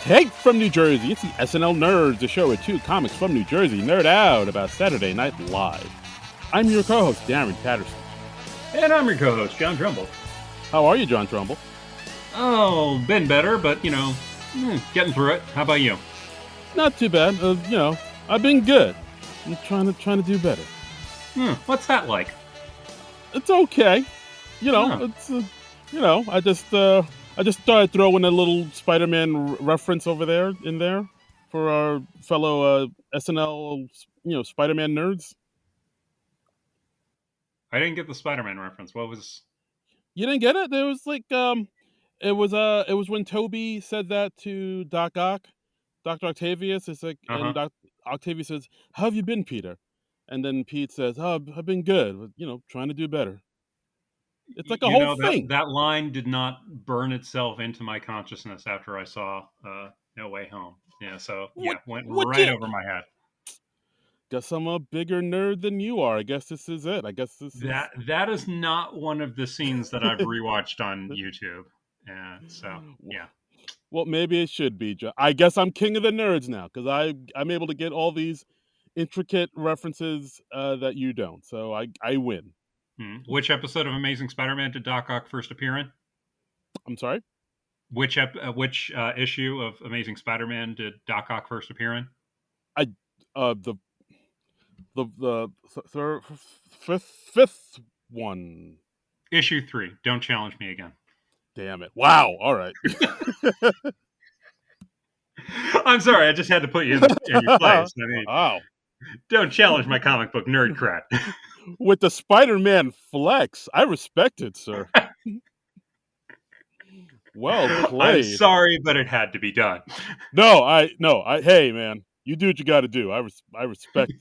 Hey, from New Jersey, it's the SNL Nerds, the show where two comics from New Jersey nerd out about Saturday Night Live. I'm your co-host, Darren Patterson. And I'm your co-host, John Trumbull. How are you, John Trumbull? Oh, been better, but, getting through it. How about you? Not too bad. I've been good. I'm trying to do better. What's that like? It's okay. It's I just thought I'd throw in a little Spider-Man reference in there for our fellow SNL Spider-Man nerds. I didn't get the Spider-Man reference. What was? You didn't get it? There was like it was when Toby said that to Dr. Octavius. It's like, and Octavius says, "How have you been, Peter?" And then Pete says, "Oh, I've been good. Trying to do better." It's like a whole thing. That line did not burn itself into my consciousness after I saw No Way Home. Yeah, so went right over my head. Guess I'm a bigger nerd than you are. I guess this is it. That is not one of the scenes that I've rewatched on YouTube. So yeah. Well, maybe it should be. I guess I'm king of the nerds now because I'm able to get all these intricate references that you don't. So I win. Which episode of Amazing Spider-Man did Doc Ock first appear in? I'm sorry? Which issue of Amazing Spider-Man did Doc Ock first appear in? The fifth one. Issue 3. Don't challenge me again. Damn it. Wow. All right. I'm sorry. I just had to put you in your place. I mean, wow. Don't challenge my comic book nerd cred. With the Spider-Man flex, I respect it, sir. Well played. I'm sorry, but it had to be done. Hey, man, you do what you got to do. I respect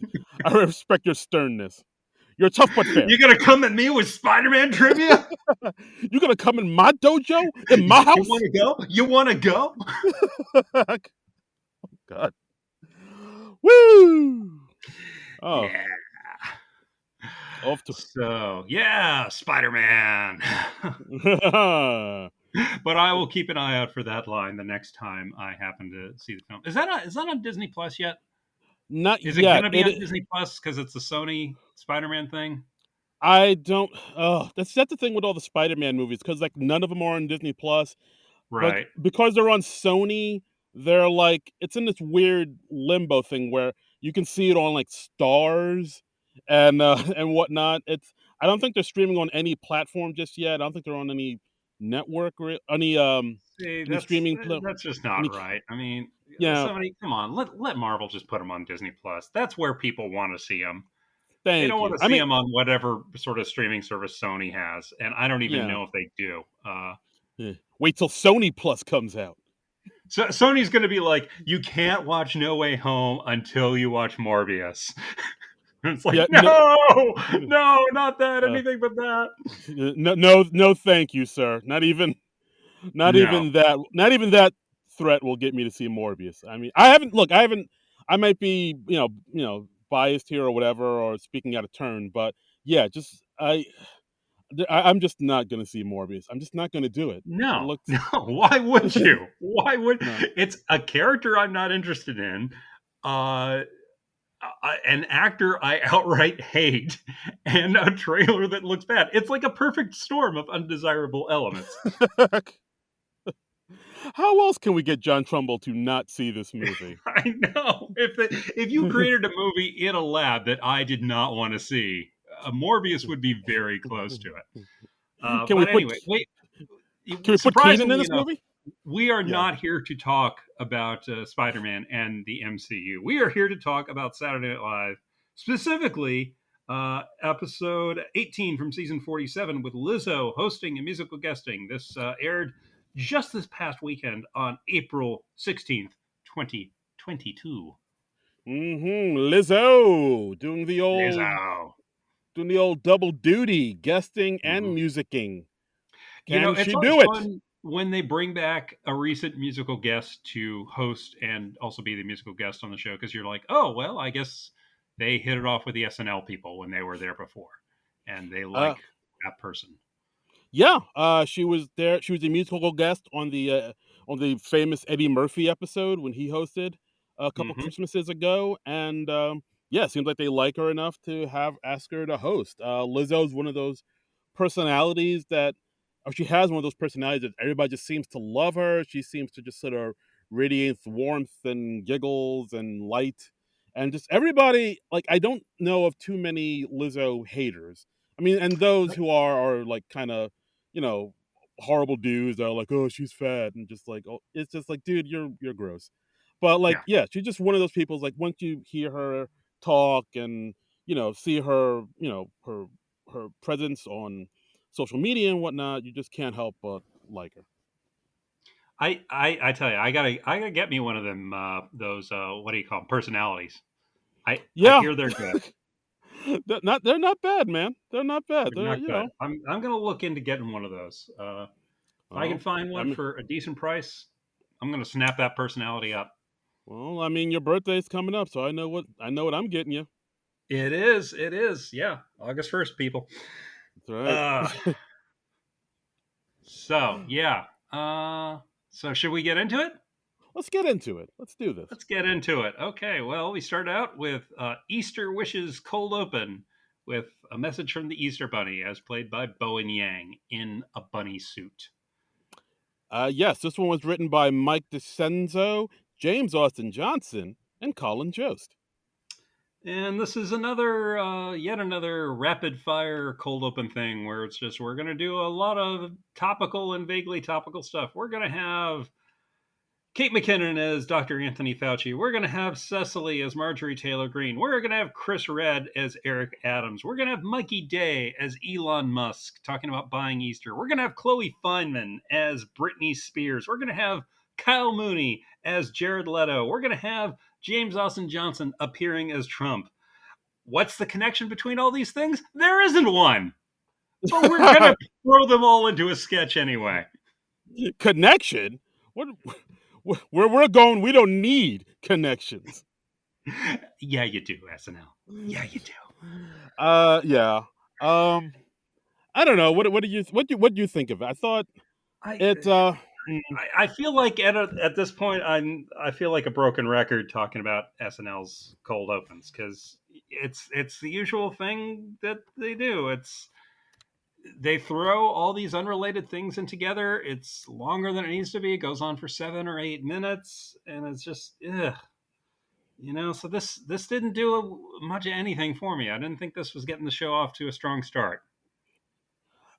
your sternness. You're tough but fair. You're gonna come at me with Spider-Man trivia? You're gonna come in my dojo in my house? You wanna go? Oh, God. Woo! Oh. Yeah. Spider-Man. But I will keep an eye out for that line the next time I happen to see the film. Is that on Disney Plus yet? Not yet. Is it going to be on Disney Plus because it's the Sony Spider-Man thing? I don't. That's the thing with all the Spider-Man movies because like none of them are on Disney Plus, right? But because they're on Sony, they're like it's in this weird limbo thing where you can see it on like Stars and whatnot. I don't think they're streaming on any platform just yet. I don't think they're on any network or any streaming. That's just not right. I mean, somebody come on, let Marvel just put them on Disney Plus. That's where people want to see them. They don't want to see them on whatever sort of streaming service Sony has, and I don't even know if they do. Wait till Sony Plus comes out. So Sony's going to be like, you can't watch No Way Home until you watch Morbius. It's like, no, not that. Anything but that. No, thank you, sir. Not even that. Not even that threat will get me to see Morbius. I mean, I might be, biased here or whatever, or speaking out of turn, but yeah, I'm just not going to see Morbius. I'm just not going to do it. No. Why would you? Why would? No. It's a character I'm not interested in. An actor I outright hate, and a trailer that looks bad. It's like a perfect storm of undesirable elements. How else can we get John Trumbull to not see this movie? I know. If you created a movie in a lab that I did not want to see, Morbius would be very close to it. Can we put Keaton in this movie? We are not here to talk about Spider-Man and the MCU. We are here to talk about Saturday Night Live, specifically episode 18 from season 47 with Lizzo hosting and musical guesting. This aired just this past weekend on April 16th, 2022. Lizzo doing the old double duty, guesting and musicking. Can she do it? Fun when they bring back a recent musical guest to host and also be the musical guest on the show, because you're like, oh, well, I guess they hit it off with the SNL people when they were there before, and they like that person. Yeah, she was there. She was a musical guest on the on the famous Eddie Murphy episode when he hosted a couple Hmm. Christmases ago, and yeah, it seems like they like her enough to have ask her to host. Lizzo's one of those personalities that, or she has one of those personalities that everybody just seems to love her. She seems to just sort of radiate warmth and giggles and light, and just everybody. Like, I don't know of too many Lizzo haters. I mean, and those who are like kind of, you know, horrible dudes that are like, oh, she's fat, and just like, oh, it's just like, dude, you're gross. But like, Yeah. yeah, she's just one of those people. Like, once you hear her talk and, see her, her presence on social media and whatnot, you just can't help but like her. I tell you, I gotta get me one of them those what do you call them, personalities. I Yeah, hear they're good. they're not bad, man. They're not bad. They're They're not good. I'm gonna look into getting one of those. If I can well, find I one mean, for a decent price, I'm gonna snap that personality up. your birthday's coming up, so I know what I'm getting you. It is. It is. Yeah, August 1st, people. That's Uh, right. so yeah. So should we get into it? Let's get into it. Let's do this. Let's get into it. Okay. Well, we start out with Easter Wishes Cold Open with a message from the Easter Bunny, as played by Bowen Yang in a bunny suit. Yes, this one was written by Mike DeCenzo, James Austin Johnson, and Colin Jost. And this is another, yet another rapid fire cold open thing where it's just we're going to do a lot of topical and vaguely topical stuff. We're going to have Kate McKinnon as Dr. Anthony Fauci. We're going to have Cecily as Marjorie Taylor Greene. We're going to have Chris Redd as Eric Adams. We're going to have Mikey Day as Elon Musk talking about buying Easter. We're going to have Chloe Feynman as Britney Spears. We're going to have Kyle Mooney as Jared Leto. We're going to have James Austin Johnson appearing as Trump. What's the connection between all these things? There isn't one. But we're going to throw them all into a sketch anyway. Connection? What? Where we're going, we don't need connections. Yeah, you do, SNL. Yeah, you do. Yeah. Um, I don't know. What do you think of it? I thought I it. Mm, I feel like at this point I feel like a broken record talking about SNL's cold opens because it's the usual thing that they do. It's they throw all these unrelated things in together. It's longer than it needs to be. It goes on for 7 or 8 minutes, and it's just ugh. So this didn't do much of anything for me. I didn't think this was getting the show off to a strong start.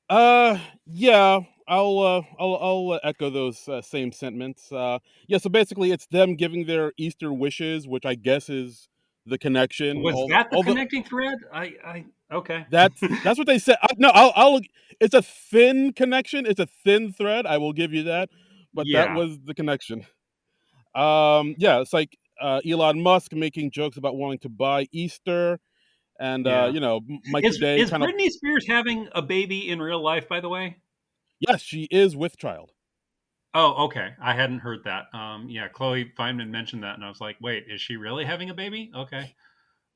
yeah. I'll echo those same sentiments. Yeah. So basically, it's them giving their Easter wishes, which I guess is the connection. Was that the connecting thread? I okay. That's what they said. No, I'll. It's a thin connection. It's a thin thread. I will give you that. But that Yeah, was the connection. Yeah, it's like Elon Musk making jokes about wanting to buy Easter, and yeah. Mikey Day Is kind of. Britney Spears having a baby in real life? By the way. Yes, she is with child. Oh, okay. I hadn't heard that. Yeah, Chloe Feynman mentioned that, and I was like, wait, is she really having a baby? Okay.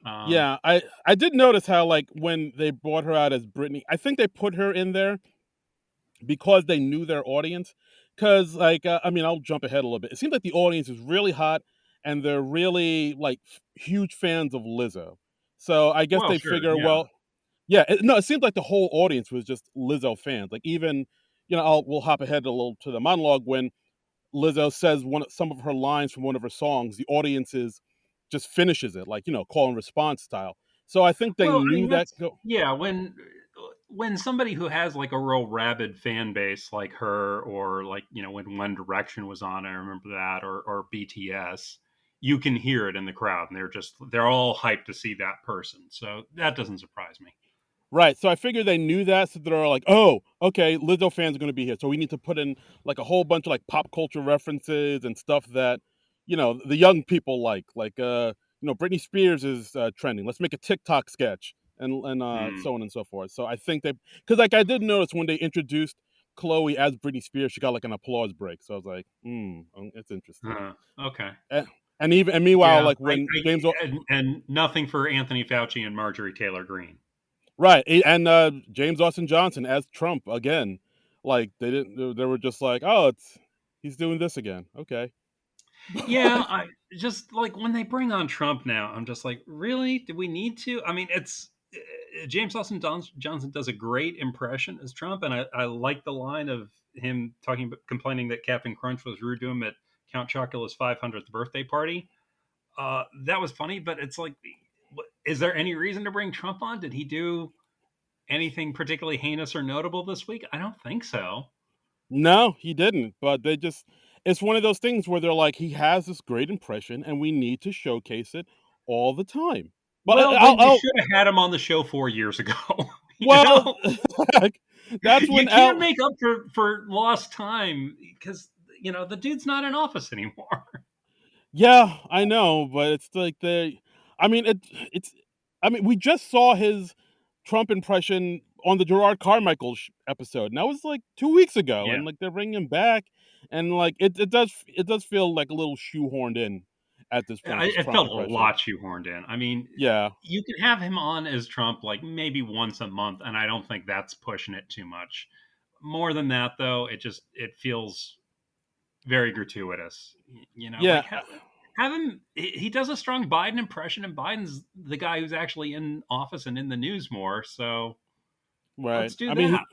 Um, Yeah, I did notice how, like, when they brought her out as Britney, I think they put her in there because they knew their audience. Because, like, I mean, I'll jump ahead a little bit. It seems like the audience is really hot, and they're really like huge fans of Lizzo. So I guess well, they sure. figure, Yeah. well, yeah, no, it seemed like the whole audience was just Lizzo fans. Like, even, we'll hop ahead a little to the monologue when Lizzo says some of her lines from one of her songs. The audience just finishes it, like, call and response style. So I think they Well, I knew mean that. that's yeah. When somebody who has like a real rabid fan base like her, or like when One Direction was on, I remember that, or BTS, you can hear it in the crowd, and they're all hyped to see that person. So that doesn't surprise me. Right. So I figured they knew that, so they're like, "Oh, okay, Lizzo fans are going to be here, so we need to put in like a whole bunch of like pop culture references and stuff that, the young people like Britney Spears is trending. Let's make a TikTok sketch and Hmm. so on and so forth." So I think they, because like I did notice when they introduced Chloe as Britney Spears, she got like an applause break. So I was like, it's interesting. Okay. And, and meanwhile, Yeah. like when And nothing for Anthony Fauci and Marjorie Taylor Greene. Right, and James Austin Johnson as Trump again. Like they didn't, they were just like, oh, it's. he's doing this again. Okay. Yeah, I just like when they bring on Trump now, I'm just like, really? Do we need to? I mean, it's James Johnson does a great impression as Trump, and I like the line of him talking about complaining that Captain Crunch was rude to him at Count Chocula's 500th birthday party. That was funny, but it's like, is there any reason to bring Trump on? Did he do anything particularly heinous or notable this week? I don't think so. No, he didn't. But they just it's one of those things where they're like, he has this great impression and we need to showcase it all the time. But Well, I'll, then you I'll should have had him on the show 4 years ago. you well, know, that's you when can't Al make up for lost time because the dude's not in office anymore. Yeah, I know, but it's like I mean, it's I mean, we just saw his Trump impression on the Gerard Carmichael episode, and that was like 2 weeks ago, Yeah, and like they're bringing him back, and like it does feel like a little shoehorned in at this point. This it Trump felt a impression, lot shoehorned in. I mean, yeah, you could have him on as Trump like maybe once a month, and I don't think that's pushing it too much. More than that, though, it feels very gratuitous. yeah, Like have him. He does a strong Biden impression, and Biden's the guy who's actually in office and in the news more. So right. let's do that.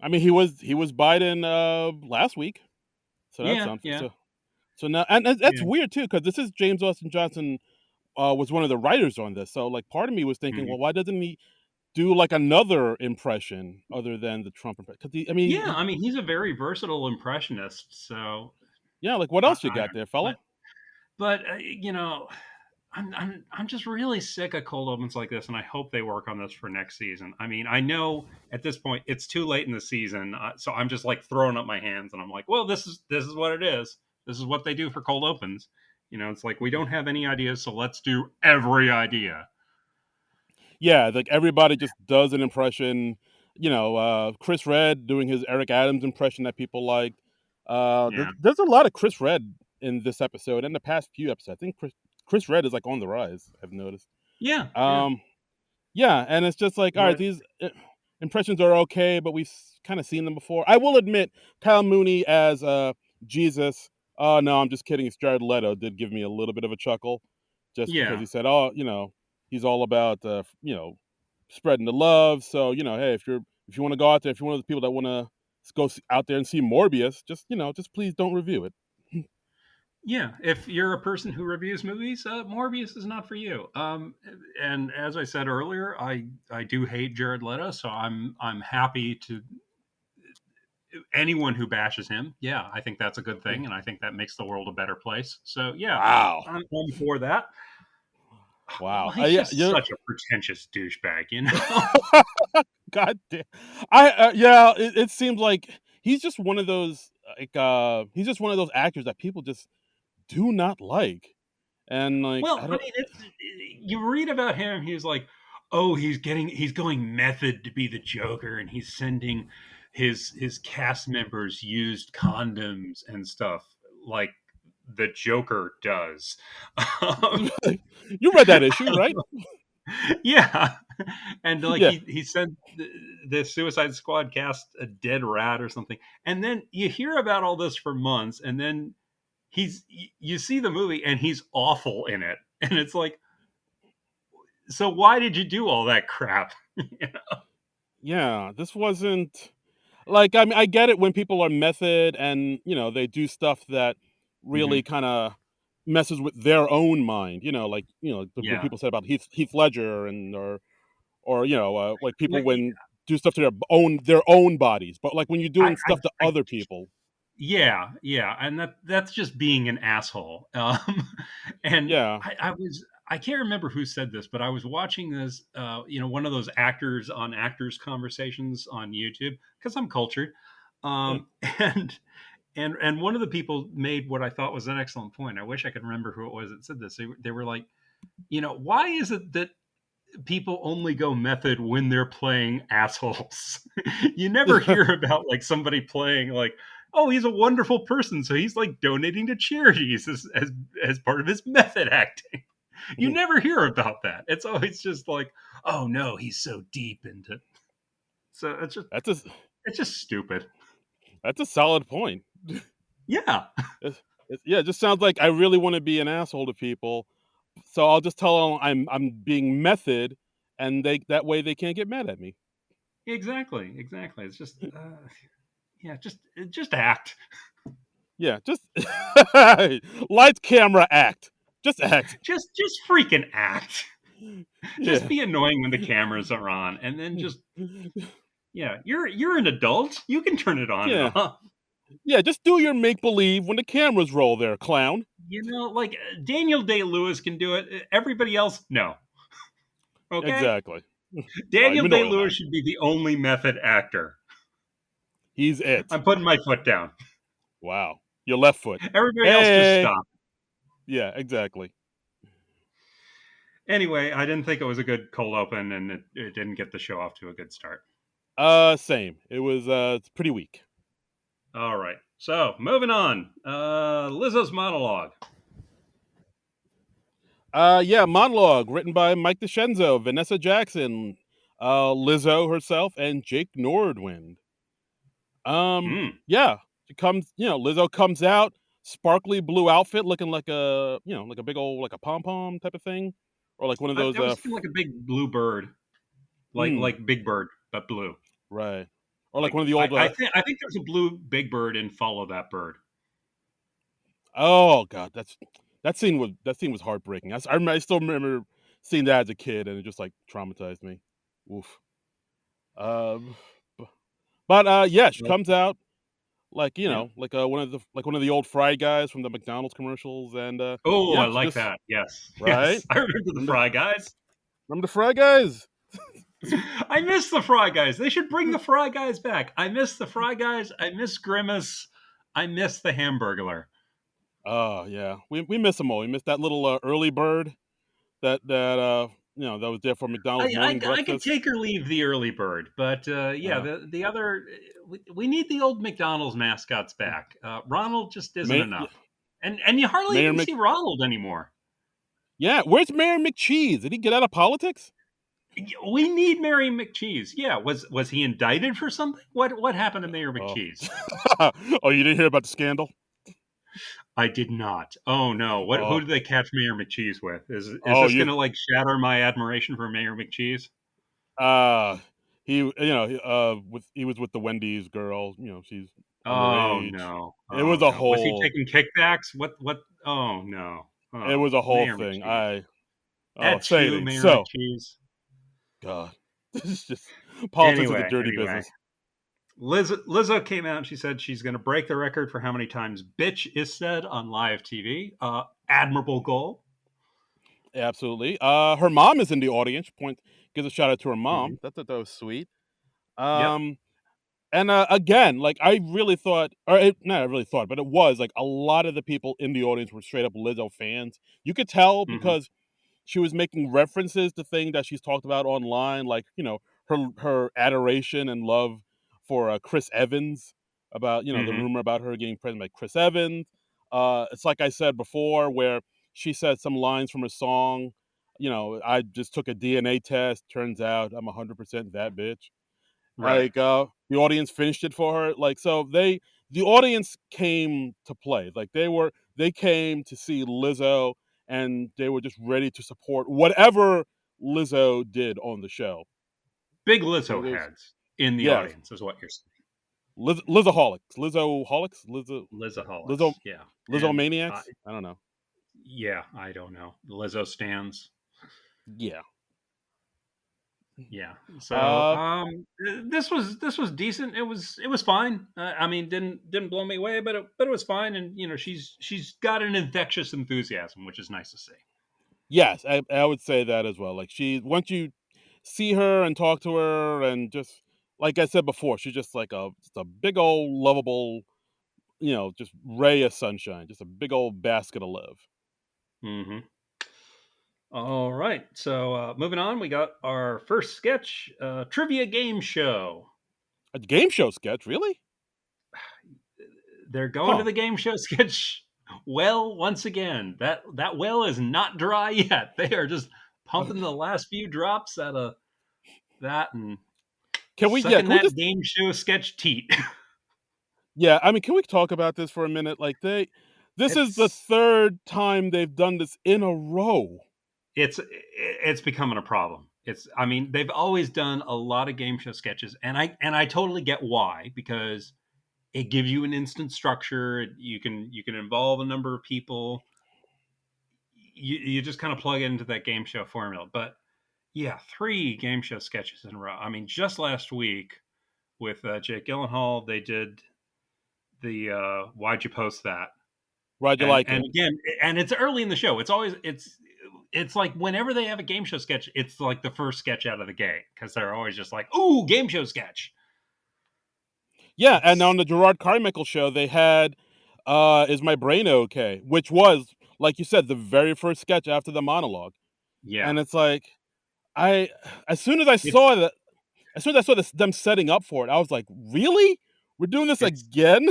He was Biden last week, so that's Yeah, something. yeah, So now, and that's yeah. weird too, because this is James Austin Johnson was one of the writers on this. So like part of me was thinking, Mhm. well, why doesn't he do like another impression other than the Trump impression? Because Yeah, I mean, he's a very versatile impressionist. So yeah, like what I, else you I got don't. there, fella? But I'm just really sick of cold opens like this, and I hope they work on this for next season. I mean, I know at this point it's too late in the season, so I'm just like throwing up my hands, and I'm like, well, this is what it is. This is what they do for cold opens. It's like we don't have any ideas, so let's do every idea. Yeah, like everybody just does an impression. Chris Red doing his Eric Adams impression that people liked. Yeah, There's a lot of Chris Red in this episode and the past few episodes. I think Chris Red is like on the rise. I've noticed. yeah, yeah. Um, Yeah, and it's just like, all right, But these impressions are okay, but we've kind of seen them before. I will admit, Kyle Mooney as Jesus. Oh no, I'm just kidding. It's Jared Leto. Did give me a little bit of a chuckle, just because yeah, he said, "Oh, he's all about spreading the love." So hey, if you want to go out there, if you're one of the people that want to out there and see Morbius, just please don't review it. yeah. If you're a person who reviews movies, Morbius is not for you. And as I said earlier, I do hate Jared Leto, so I'm happy to anyone who bashes him. Yeah, I think that's a good thing, and I think that makes the world a better place. So yeah, Wow, I'm for that. Well, wow, he's yeah, just such a pretentious douchebag, you know. God damn. Yeah, it seems like he's just one of those he's just one of those actors that people just do not like. And like Well, I I don't mean, you read about him. He's like, oh, he's going method to be the Joker, and he's sending his cast members used condoms and stuff like the Joker does. Um, you read that issue, right? yeah, and like Yeah. he sent the Suicide Squad cast a dead rat or something, and then you hear about all this for months, and then you see the movie and he's awful in it, and it's like, so why did you do all that crap? Yeah, this wasn't like I mean I get it when people are method and, they do stuff that really hmm kind of messes with their own mind, like, when Yeah, people said about Heath Ledger and or like people Like, when do stuff to their own bodies, but like when you're I, doing I, stuff to I other people. yeah, and that's just being an asshole. And Yeah. I can't remember who said this, but I was watching this, one of those actors on actors conversations on YouTube because I'm cultured, Yeah. and and one of the people made what I thought was an excellent point. I wish I could remember who it was that said this. They were like, why is it that people only go method when they're playing assholes? You never hear about like somebody playing like, oh, he's a wonderful person, so he's like donating to charities as part of his method acting. You never hear about that. It's always just like, oh no, he's so deep into. So That's a it's just stupid. that's a solid point. Yeah, Yeah, it just sounds like I really want to be an asshole to people, so I'll just tell them I'm being method, and they that way they can't get mad at me. exactly, exactly. It's just, yeah, just act. Yeah, just lights, camera, act. Just act. Just freaking act. Just Yeah. be annoying when the cameras are on, and then just, yeah, you're an adult. You can turn it on and Yeah. off. Yeah, just do your make believe when the cameras roll there, clown. Like Daniel Day Lewis can do it. Everybody else, no. Okay, Exactly. Daniel Day Manure Lewis Man. should be the only method actor. He's it. I'm putting my foot down. Wow. Your left foot. Everybody else just Hey. stop. Yeah, exactly. Anyway, I didn't think it was a good cold open, and it didn't get the show off to a good start. Same. It's pretty weak. All right, so moving on. Lizzo's monologue. Yeah, monologue written by Mike DeScenzo, Vanessa Jackson, Lizzo herself, and Jake Nordwind. Mm. Yeah, Lizzo comes out, sparkly blue outfit, looking like like a big old like a pom pom type of thing, or like one of those. I was thinking like a big blue bird, Mm, like Big Bird, but blue. right, or like Like one of the old. I think there's a blue Big Bird in Follow That Bird. Oh god, that scene was heartbreaking. I still remember seeing that as a kid, and it just like traumatized me. Oof. Um, b- but yeah, she Well, comes out like yeah. one of the old fry guys from the McDonald's commercials, and Oh, I yeah, she like just that. Yes, right. yes. I remember the Remember, Fry Guys. remember the fry guys? This- I miss the Fry Guys. They should bring the Fry Guys back. I miss the Fry Guys. I miss Grimace. I miss the Hamburglar. Oh yeah, we miss them all. We miss that little early bird that was there for McDonald's morning I could breakfast. take or leave the early bird, but yeah, Uh, the other we need the old McDonald's mascots back. Ronald just isn't Yeah, enough, and you hardly Mayor even Mc. see Ronald anymore. Yeah, where's Mayor McCheese? Did he get out of politics? We need Mary McCheese. Yeah, was he indicted for something? What happened to Mayor Oh, McCheese? oh, you didn't hear about the scandal? I did not. Oh no! Who Oh, did they catch Mayor McCheese with? Is oh, this you. going to like shatter my admiration for Mayor McCheese? Uh, he was with the Wendy's girl. She's Oh underage. no! It Oh was a no! Was he whole. taking kickbacks? What? Oh no! It Oh, was a whole Mayor thing. McCheese. At Say it you, ain't Mayor so. McCheese. God, this is just politics is a dirty Anyway, business. Lizzo came out and she said she's going to break the record for how many times "bitch" is said on live TV. Admirable goal. Absolutely. Her mom is in the audience. Gives a shout out to her Hmm. mom. That was sweet. Yep. Um, and again, like I really thought, not I really thought, but it was like a lot of the people in the audience were straight up Lizzo fans. You could tell Hmm. because she was making references to things that she's talked about online, like her adoration and love for Chris Evans, about the Hmm. rumor about her getting pregnant by Chris Evans. It's like I said before, where she said some lines from her song. I just took a DNA test. Turns out I'm 100% that bitch. Right. Like the audience finished it for her. Like the audience came to play. Like they came to see Lizzo, and they were just ready to support whatever Lizzo did on the show. Big It, Lizzo it was heads in the Yes, audience is what you're saying. Lizzoholics, Lizzo Lizzoholics. Yeah. Lizzo And maniacs. I don't know. yeah, I don't know. Lizzo stands. Yeah. Yeah. So Uh, this was decent. It was fine. I mean, didn't blow me away, but it was fine. And she's got an infectious enthusiasm, which is nice to see. yes, I would say that as well. Like once you see her and talk to her, and just like I said before, she's just a big old lovable, just ray of sunshine, just a big old basket of love. Hmm. All right. So moving on, we got our first sketch, trivia game show. A game show sketch, really? They're going to Huh? the game show sketch well once again. That well is not dry yet. They are just pumping the last few drops out of that and Can we? Yeah, sucking can we that just? game show sketch teat. Yeah, I mean, can we talk about this for a minute? Like this is the It's third time they've done this in a row. it's becoming a problem. It's I mean they've always done a lot of game show sketches, and I totally get why, because it gives you an instant structure. You can involve a number of people. You just kind of plug it into that game show formula. But yeah, three game show sketches in a row. I mean, just last week with Jake Gyllenhaal, they did the "Why'd you post that?" Why'd you like And it? again, and it's early in the show. It's like whenever they have a game show sketch, it's like the first sketch out of the gate because they're always just like, "Ooh, game show sketch." Yeah, and It's on the Gerard Carmichael show, they had "Is My Brain Okay?" which was, like you said, the very first sketch after the monologue. yeah, And it's like I as soon as I it's saw that, as soon as I saw this, them setting up for it, I was like, "Really? We're doing this it's again?"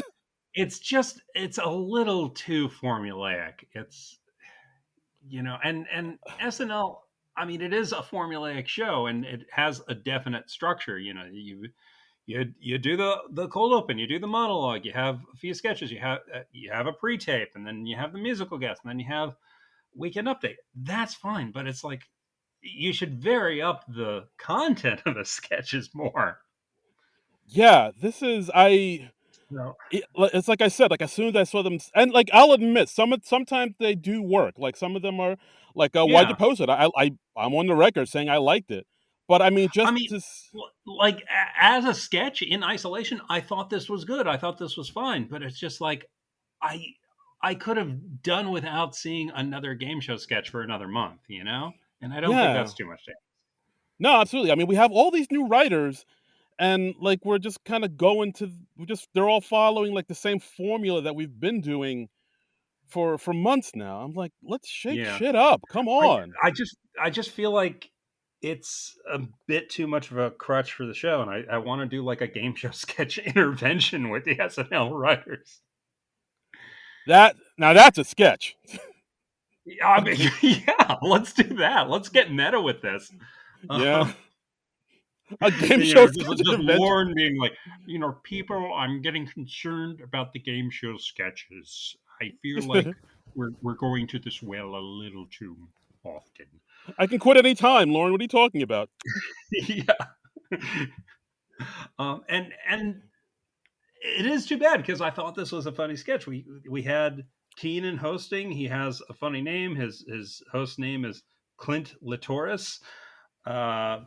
it's a little too formulaic. And SNL. I mean, it is a formulaic show, and it has a definite structure. You do the cold open, you do the monologue, you have a few sketches, you have a pre-tape, and then you have the musical guest, and then you have weekend update. That's fine, but it's like you should vary up the content of the sketches more. Yeah, this is So it's like I said, like, as soon as I saw them and, like, I'll admit, sometimes they do work, like, some of them are like, "Why'd you yeah, post it?" I'm on the record saying I liked it. But, I mean, I just mean, to s like as a sketch in isolation, I thought this was good. I thought this was fine, but it's just like I I could have done without seeing another game show sketch for another month, and I don't think Yeah. that's too much to ask. No, absolutely. I mean, we have all these new writers, and, like, we're just kinda going to we just they're all following, like, the same formula that we've been doing for months now. I'm like, "Let's shake Yeah. shit up. Come I on." I just feel like it's a bit too much of a crutch for the show, and I want to do like a game show sketch intervention with the SNL writers. That's a sketch. Yeah, I mean, yeah, let's do that. Let's get meta with this. Yeah. Uh, A game show sketch just intervention. Lauren being like, people, I'm getting concerned about the game show sketches. I feel like we're going to this well a little too often. I can quit any time, Lauren. What are you talking about? Yeah. And it is too bad because I thought this was a funny sketch. We had Keenan hosting. He has a funny name. His host name is Clint Latoris. Uh,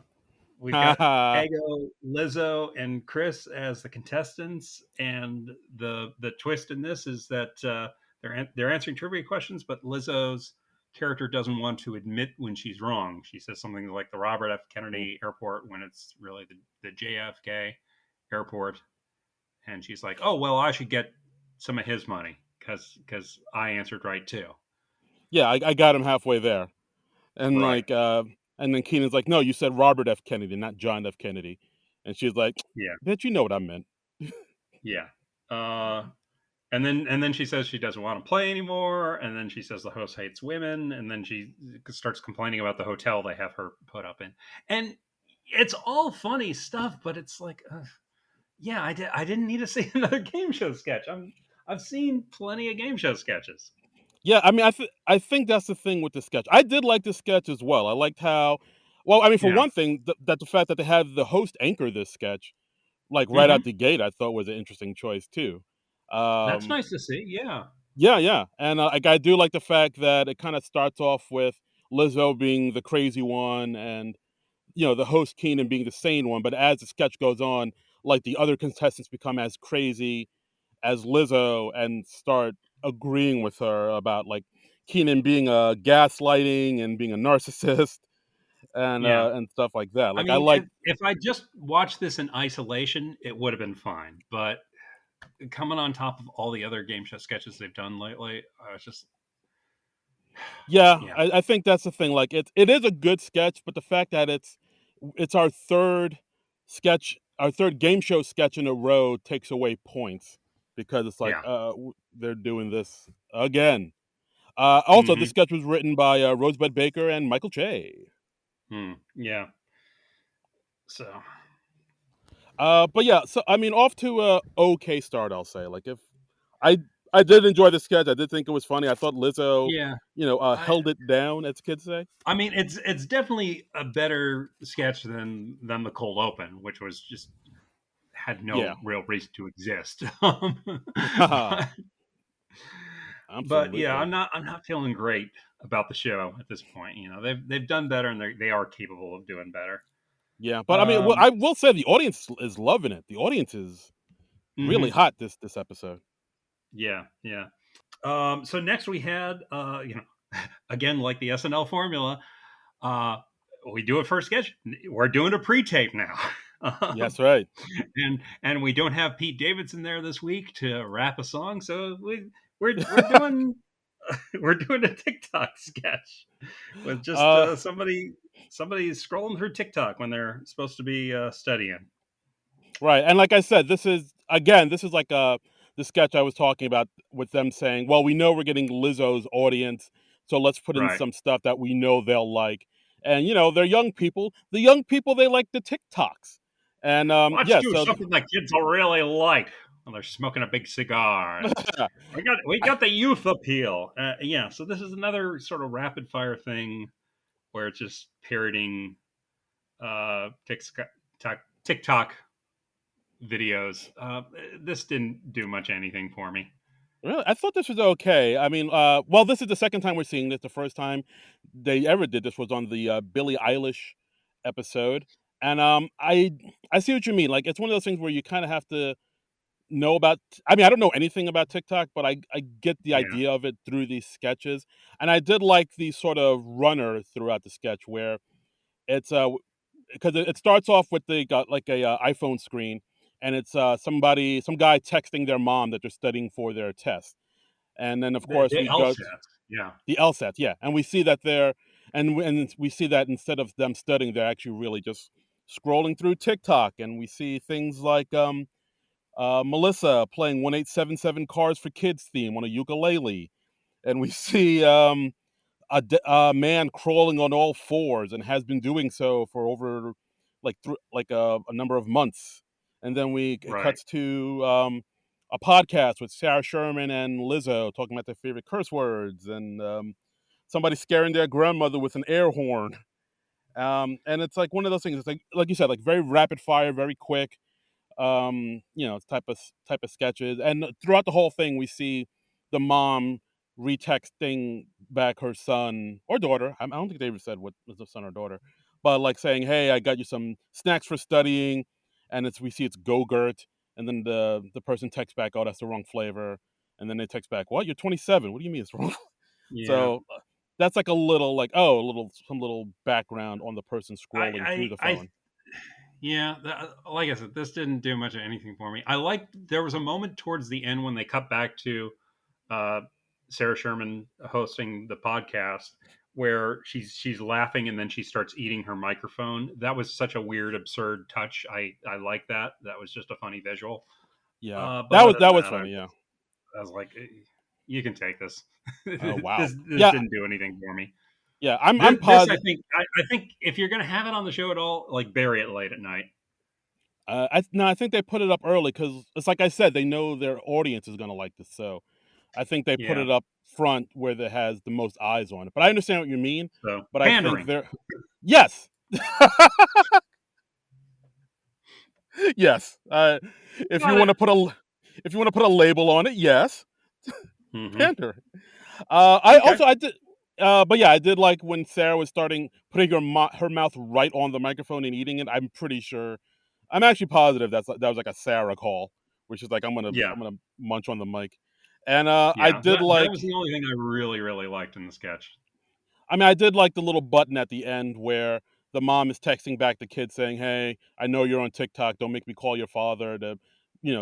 we've got Haha. Ego, Lizzo, and Chris as the contestants. And the twist in this is that they're answering trivia questions, but Lizzo's character doesn't want to admit when she's wrong. She says something like the Robert F. Kennedy Airport when it's really the JFK Airport, and she's like, "Oh well, I should get some of his money because I answered right too." Yeah, I got him halfway there. And, Right. like, and then Keenan's like, "No, you said Robert F. Kennedy, not John F. Kennedy." And she's like, Yeah. "Bitch, you know what I meant." Yeah. And then she says she doesn't want to play anymore. And then she says the host hates women. And then she starts complaining about the hotel they have her put up in. And it's all funny stuff, but it's like, yeah, I didn't need to see another game show sketch. I've seen plenty of game show sketches. Yeah, I mean, I think that's the thing with the sketch. I did like the sketch as well. I liked how well, I mean, for Yeah. one thing, that the fact that they had the host anchor this sketch, like, right out Hmm. the gate, I thought was an interesting choice too. That's Um, nice to see. Yeah. yeah, yeah, and, like, I do like the fact that it kinda starts off with Lizzo being the crazy one and, the host Keenan being the sane one, but as the sketch goes on, like, the other contestants become as crazy as Lizzo and start agreeing with her about, like, Keenan being a gaslighting and being a narcissist Yeah. and stuff like that. I Like, I mean, like if I just watched this in isolation, it would have been fine. But coming on top of all the other game show sketches they've done lately, I was just, yeah, yeah, I think that's the thing, like, it is a good sketch, but the fact that it's our 3rd game show sketch in a row takes away points because it's like, yeah, they're doing this again. Also, the hmm sketch was written by, Rosebud Baker and Michael Che. yeah. So But yeah, so I mean, off to a okay start, I'll say. Like if I I did enjoy the sketch. I did think it was funny. I thought Lizzo, Yeah, I held it down, as kids say. I mean it's definitely a better sketch than the cold open, which was just had Yeah, no real reason to exist. but, but yeah, absolutely. I'm not feeling great about the show at this point. You know, they've done better and they are capable of doing better. Yeah, but I mean, well, Um, I will say the audience is loving it. The audience is really mhm, hot this episode. yeah, yeah. So next we had, again like the SNL formula, uh, we do a first sketch. We're doing a pre-tape now, Yes, right. and we don't have Pete Davidson there this week to rap a song, so we're doing we're doing a TikTok sketch with just uh, somebody scrolling through TikTok when they're supposed to be studying. right, and like I said, this is like the sketch I was talking about with them saying, "Well, we know we're getting Lizzo's audience, so let's put in Right. some stuff that we know they'll like." And they're young people. The young people they like the TikToks, and Let's yeah, do so something that kids will really like when they're smoking a big cigar. And we got the youth appeal. Yeah, so this is another sort of rapid fire thing where it's just parroting TikTok videos. This didn't do much anything for me. really, I thought this was okay. I mean, well, this is the second time we're seeing this. The first time they ever did this was on the Billie Eilish episode, and I see what you mean. Like, it's one of those things where you kind of have to know about. I mean, I don't know anything about TikTok, but I get the Yeah, idea of it through these sketches, and I did like the sort of runner throughout the sketch where it's because it starts off with they got like a iPhone screen, and it's some guy texting their mom that they're studying for their test, and then of course the we go to LSAT. Yeah, the LSAT, yeah, and we see that they're and we see that instead of them studying, they're actually really just scrolling through TikTok, and we see things like Melissa playing 1877 Cars for Kids theme on a ukulele, and we see a man crawling on all fours and has been doing so for over a number of months, and then it right. cuts to a podcast with Sarah Sherman and Lizzo talking about their favorite curse words, and somebody scaring their grandmother with an air horn. And it's like one of those things. It's like you said, like very rapid fire, very quick. Type of sketches, and throughout the whole thing, we see the mom retexting back her son or daughter. I don't think they ever said what was the son or daughter, but like saying, "Hey, I got you some snacks for studying," and we see it's Go-Gurt, and then the person texts back, "Oh, that's the wrong flavor," and then they text back, "What? You're 27? What do you mean it's wrong?" Yeah, So that's like a little like oh, a little some little background on the person I scrolling through I the I phone. Yeah, like I said, this didn't do much of anything for me. I liked there was a moment towards the end when they cut back to uh, Sarah Sherman hosting the podcast where she's laughing and then she starts eating her microphone. That was such a weird, absurd touch. I like that. That was just a funny visual. Yeah, But other that than was that, funny. Yeah. I was like, you can take this. Oh wow. This Yeah, didn't do anything for me. yeah. I'm This positive. I think if you're gonna have it on the show at all, like bury it late at night. I think they put it up early because it's like I said, they know their audience is gonna like this. So I think they put Yeah. it up front where it has the most eyes on it. But I understand what you mean. So But I think pandering. they're yes, yes. If you Got want it. to put a if you want to put a label on it, yes, Hmm. pander. Okay. I did. But yeah, I did like when Sarah was starting putting her mouth right on the microphone and eating it. I'm pretty sure. I'm actually positive that was like a Sarah call, which is like Yeah. I'm gonna munch on the mic, and I Yeah. did That like. was the only thing I really, really liked in the sketch. I mean, I did like the little button at the end where the mom is texting back the kid saying, "Hey, I know you're on TikTok. Don't make me call your father to,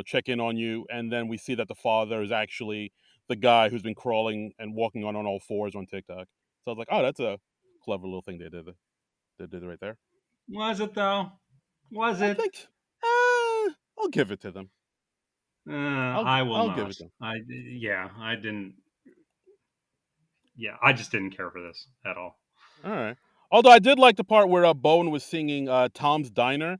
check in on you." And then we see that the father is actually the guy who's been crawling and walking on all fours on TikTok. So I was like, "Oh, that's a clever little thing they did. They did right there." Was it though? Was I it? think I'll give it to them. I will I'll give it not. to them. I didn't. Yeah, I just didn't care for this at all. All right. Although I did like the part where Bowen was singing Tom's Diner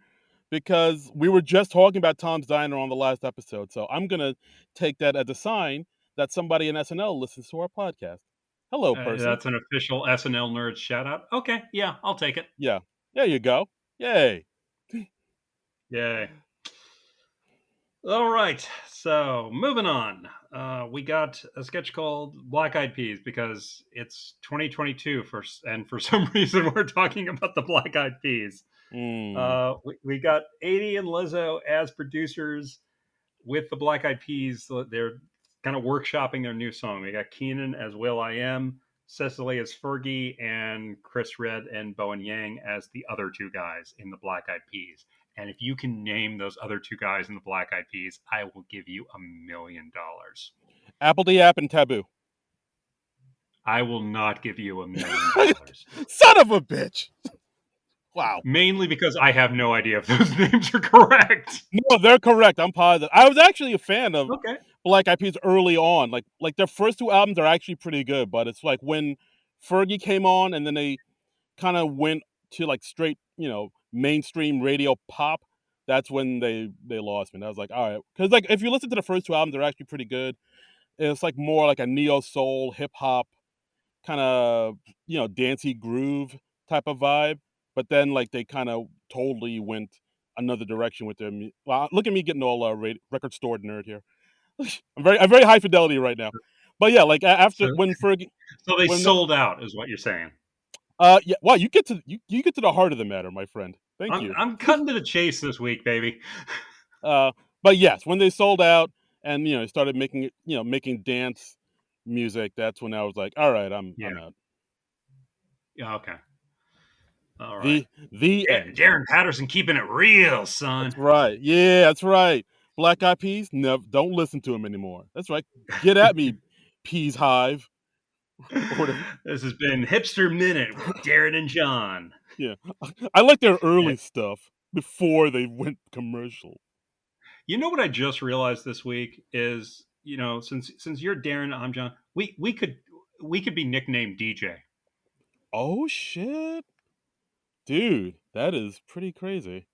because we were just talking about Tom's Diner on the last episode. So I'm gonna take that as a sign that somebody in SNL listens to our podcast. Hello, person. That's an official SNL Nerds shout out. Okay, yeah, I'll take it. Yeah, there you go. Yay. Yay. All right, so moving on. We got a sketch called Black Eyed Peas because it's 2022 and for some reason we're talking about the Black Eyed Peas. Mm. We got 80 and Lizzo as producers with the Black Eyed Peas. They're kind of workshopping their new song. We got Keenan as Will I Am, Cecily as Fergie, and Chris Red and Bowen Yang as the other two guys in the Black Eyed Peas. And if you can name those other two guys in the Black Eyed Peas, I will give you $1,000,000. Apple and Taboo. I will not give you $1,000,000. Son of a bitch. Wow. Mainly because I have no idea if those names are correct. No, they're correct. I'm positive. I was actually a fan of Okay. Black Eyed Peas early on. Like their first two albums are actually pretty good, but it's like when Fergie came on and then they kind of went to like straight, mainstream radio pop. That's when they lost me. And I was like, all right, because like if you listen to the first two albums, they're actually pretty good. It's like more like a neo soul hip hop kind of dancey groove type of vibe. But then like they kind of totally went another direction with their. Well, look at me getting all record store nerd here. I'm very high fidelity right now. But yeah, like after So, when Fergie, so they when sold out, is what you're saying. yeah, wow, you get to the heart of the matter, my friend. Thank you. I'm cutting to the chase this week, baby. Uh, but yes, when they sold out and started making it, making dance music, that's when I was like, all right, Yeah. I'm out. Yeah. Okay. All right. The end. Darren Patterson keeping it real, son. That's right. Yeah, that's right. Black Eyed Peas, no, don't listen to him anymore. That's right. Get at me, Peas Hive. Or whatever. This has been Hipster Minute with Darren and John. Yeah, I like their early stuff before they went commercial. You know what I just realized this week is, since you're Darren, I'm John. We could be nicknamed DJ. Oh shit, dude, that is pretty crazy.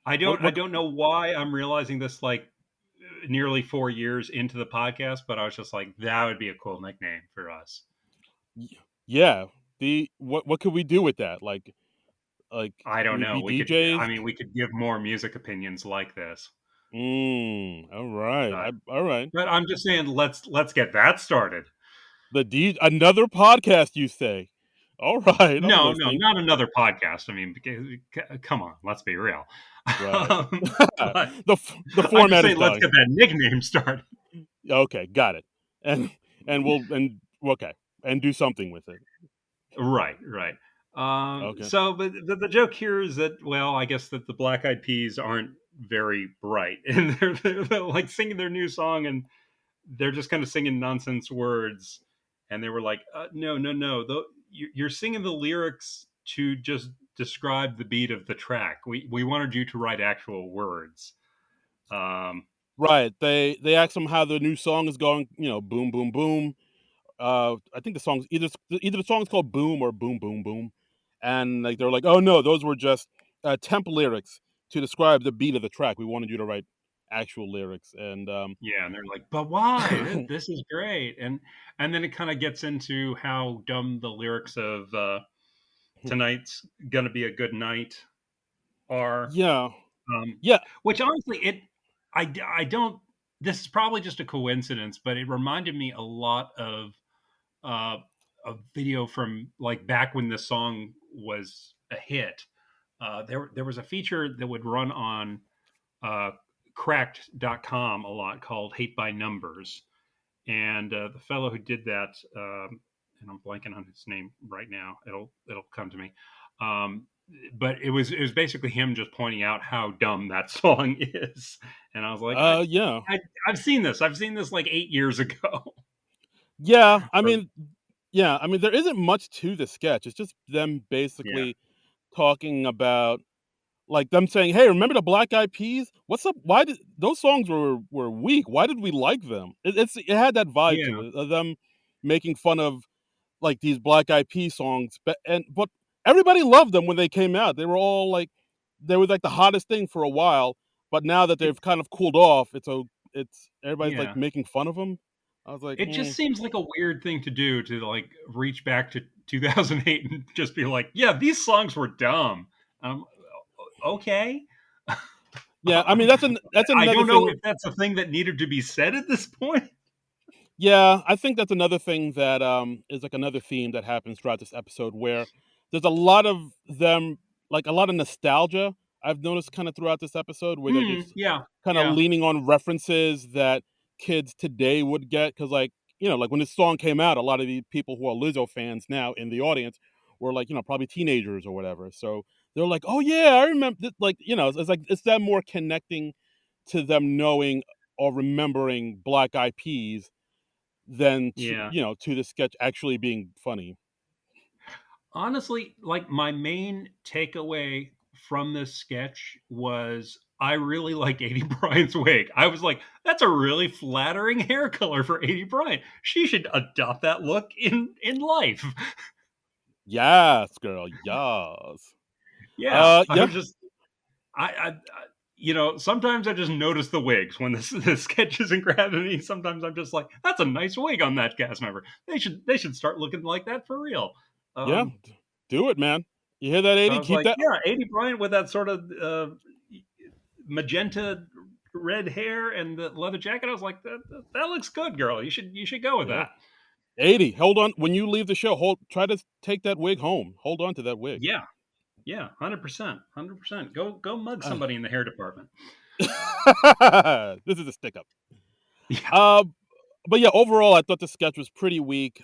I What? don't know why I'm realizing this like nearly 4 years into the podcast, but I was just like, that would be a cool nickname for us. Yeah. What could we do with that? Like I don't would know. be We could. DJs? I mean, we could give more music opinions like this. All right. But, All right. but I'm just saying, let's get that started. Another podcast, you say? All right, I'm No, listening. not another podcast. I mean, come on, let's be real. Right. But the I'm format just is saying, let's dying. get that nickname started. Okay, got it. And okay, and do something with it. Right. Okay. So, but the joke here is that, well, I guess that the Black Eyed Peas aren't very bright, and they're like singing their new song, and they're just kind of singing nonsense words, and they were like, no, you're singing the lyrics to just describe the beat of the track. We wanted you to write actual words. Right. They asked them how the new song is going. Boom, boom, boom. I think the song's either the song's called Boom or Boom, Boom, Boom, and like they're like, oh no, those were just temp lyrics to describe the beat of the track. We wanted you to write actual lyrics, and Yeah, and they're like, but why? This is great, and then it kind of gets into how dumb the lyrics of "Tonight's Gonna Be a Good Night" are. yeah, Um, yeah, which honestly, I don't. This is probably just a coincidence, but it reminded me a lot of uh, a video from like back when this song was a hit. There was a feature that would run on uh, cracked.com a lot called Hate by Numbers. And the fellow who did that, and I'm blanking on his name right now. It'll come to me. But it was basically him just pointing out how dumb that song is, and I was like, yeah, I've seen this. I've seen this like 8 years ago. yeah. I Or, mean, yeah. I mean, there isn't much to the sketch. It's just them yeah, basically talking about like them saying, "Hey, remember the Black Eyed Peas? What's up? Why did those songs were weak? Why did we like them?" It had that vibe yeah, to it of them making fun of like these Black Eyed Peas songs, but everybody loved them when they came out. They were all like they were like the hottest thing for a while, but now that It they've kind of cooled off, it's everybody's like yeah. making fun of them. I was like, It just seems like a weird thing to do to like reach back to 2008 and just be like, "Yeah, these songs were dumb." Um, okay. yeah. I mean, Um, that's I another don't know thing. if that's a thing that needed to be said at this point. Yeah, I think that's another thing that is like another theme that happens throughout this episode where there's a lot of them, like a lot of nostalgia. I've noticed kind of throughout this episode where they're Hmm. just Yeah. kind of Yeah. leaning on references that kids today would get because like like when this song came out, a lot of the people who are Lizzo fans now in the audience were like probably teenagers or whatever. So they're like, oh yeah, I remember. Like it's like it's them more connecting to them knowing or remembering Black Eyed Peas than Yeah. to the sketch actually being funny. Honestly, like my main takeaway from this sketch was I really like 80 Bryant's wig. I was like, that's a really flattering hair color for 80 Bryant. She should adopt that look in life. Yes, girl, yes. Yeah, I Yeah, was just sometimes I just notice the wigs when the sketch isn't grabbing me. Sometimes I'm just like, that's a nice wig on that cast member. They should start looking like that for real. yeah, Um, do it, man. You hear that, so I 80? was Keep like, that. yeah, 80 Bryant with that sort of magenta red hair and the leather jacket. I was like, that looks good, girl. You should go with Yeah, that. 80. Hold on. When you leave the show, try to take that wig home. Hold on to that wig. Yeah, yeah, 100%, 100%. Go mug Uh, somebody in the hair department. this is a stick up. Yeah, Uh, but yeah, overall, I thought the sketch was pretty weak.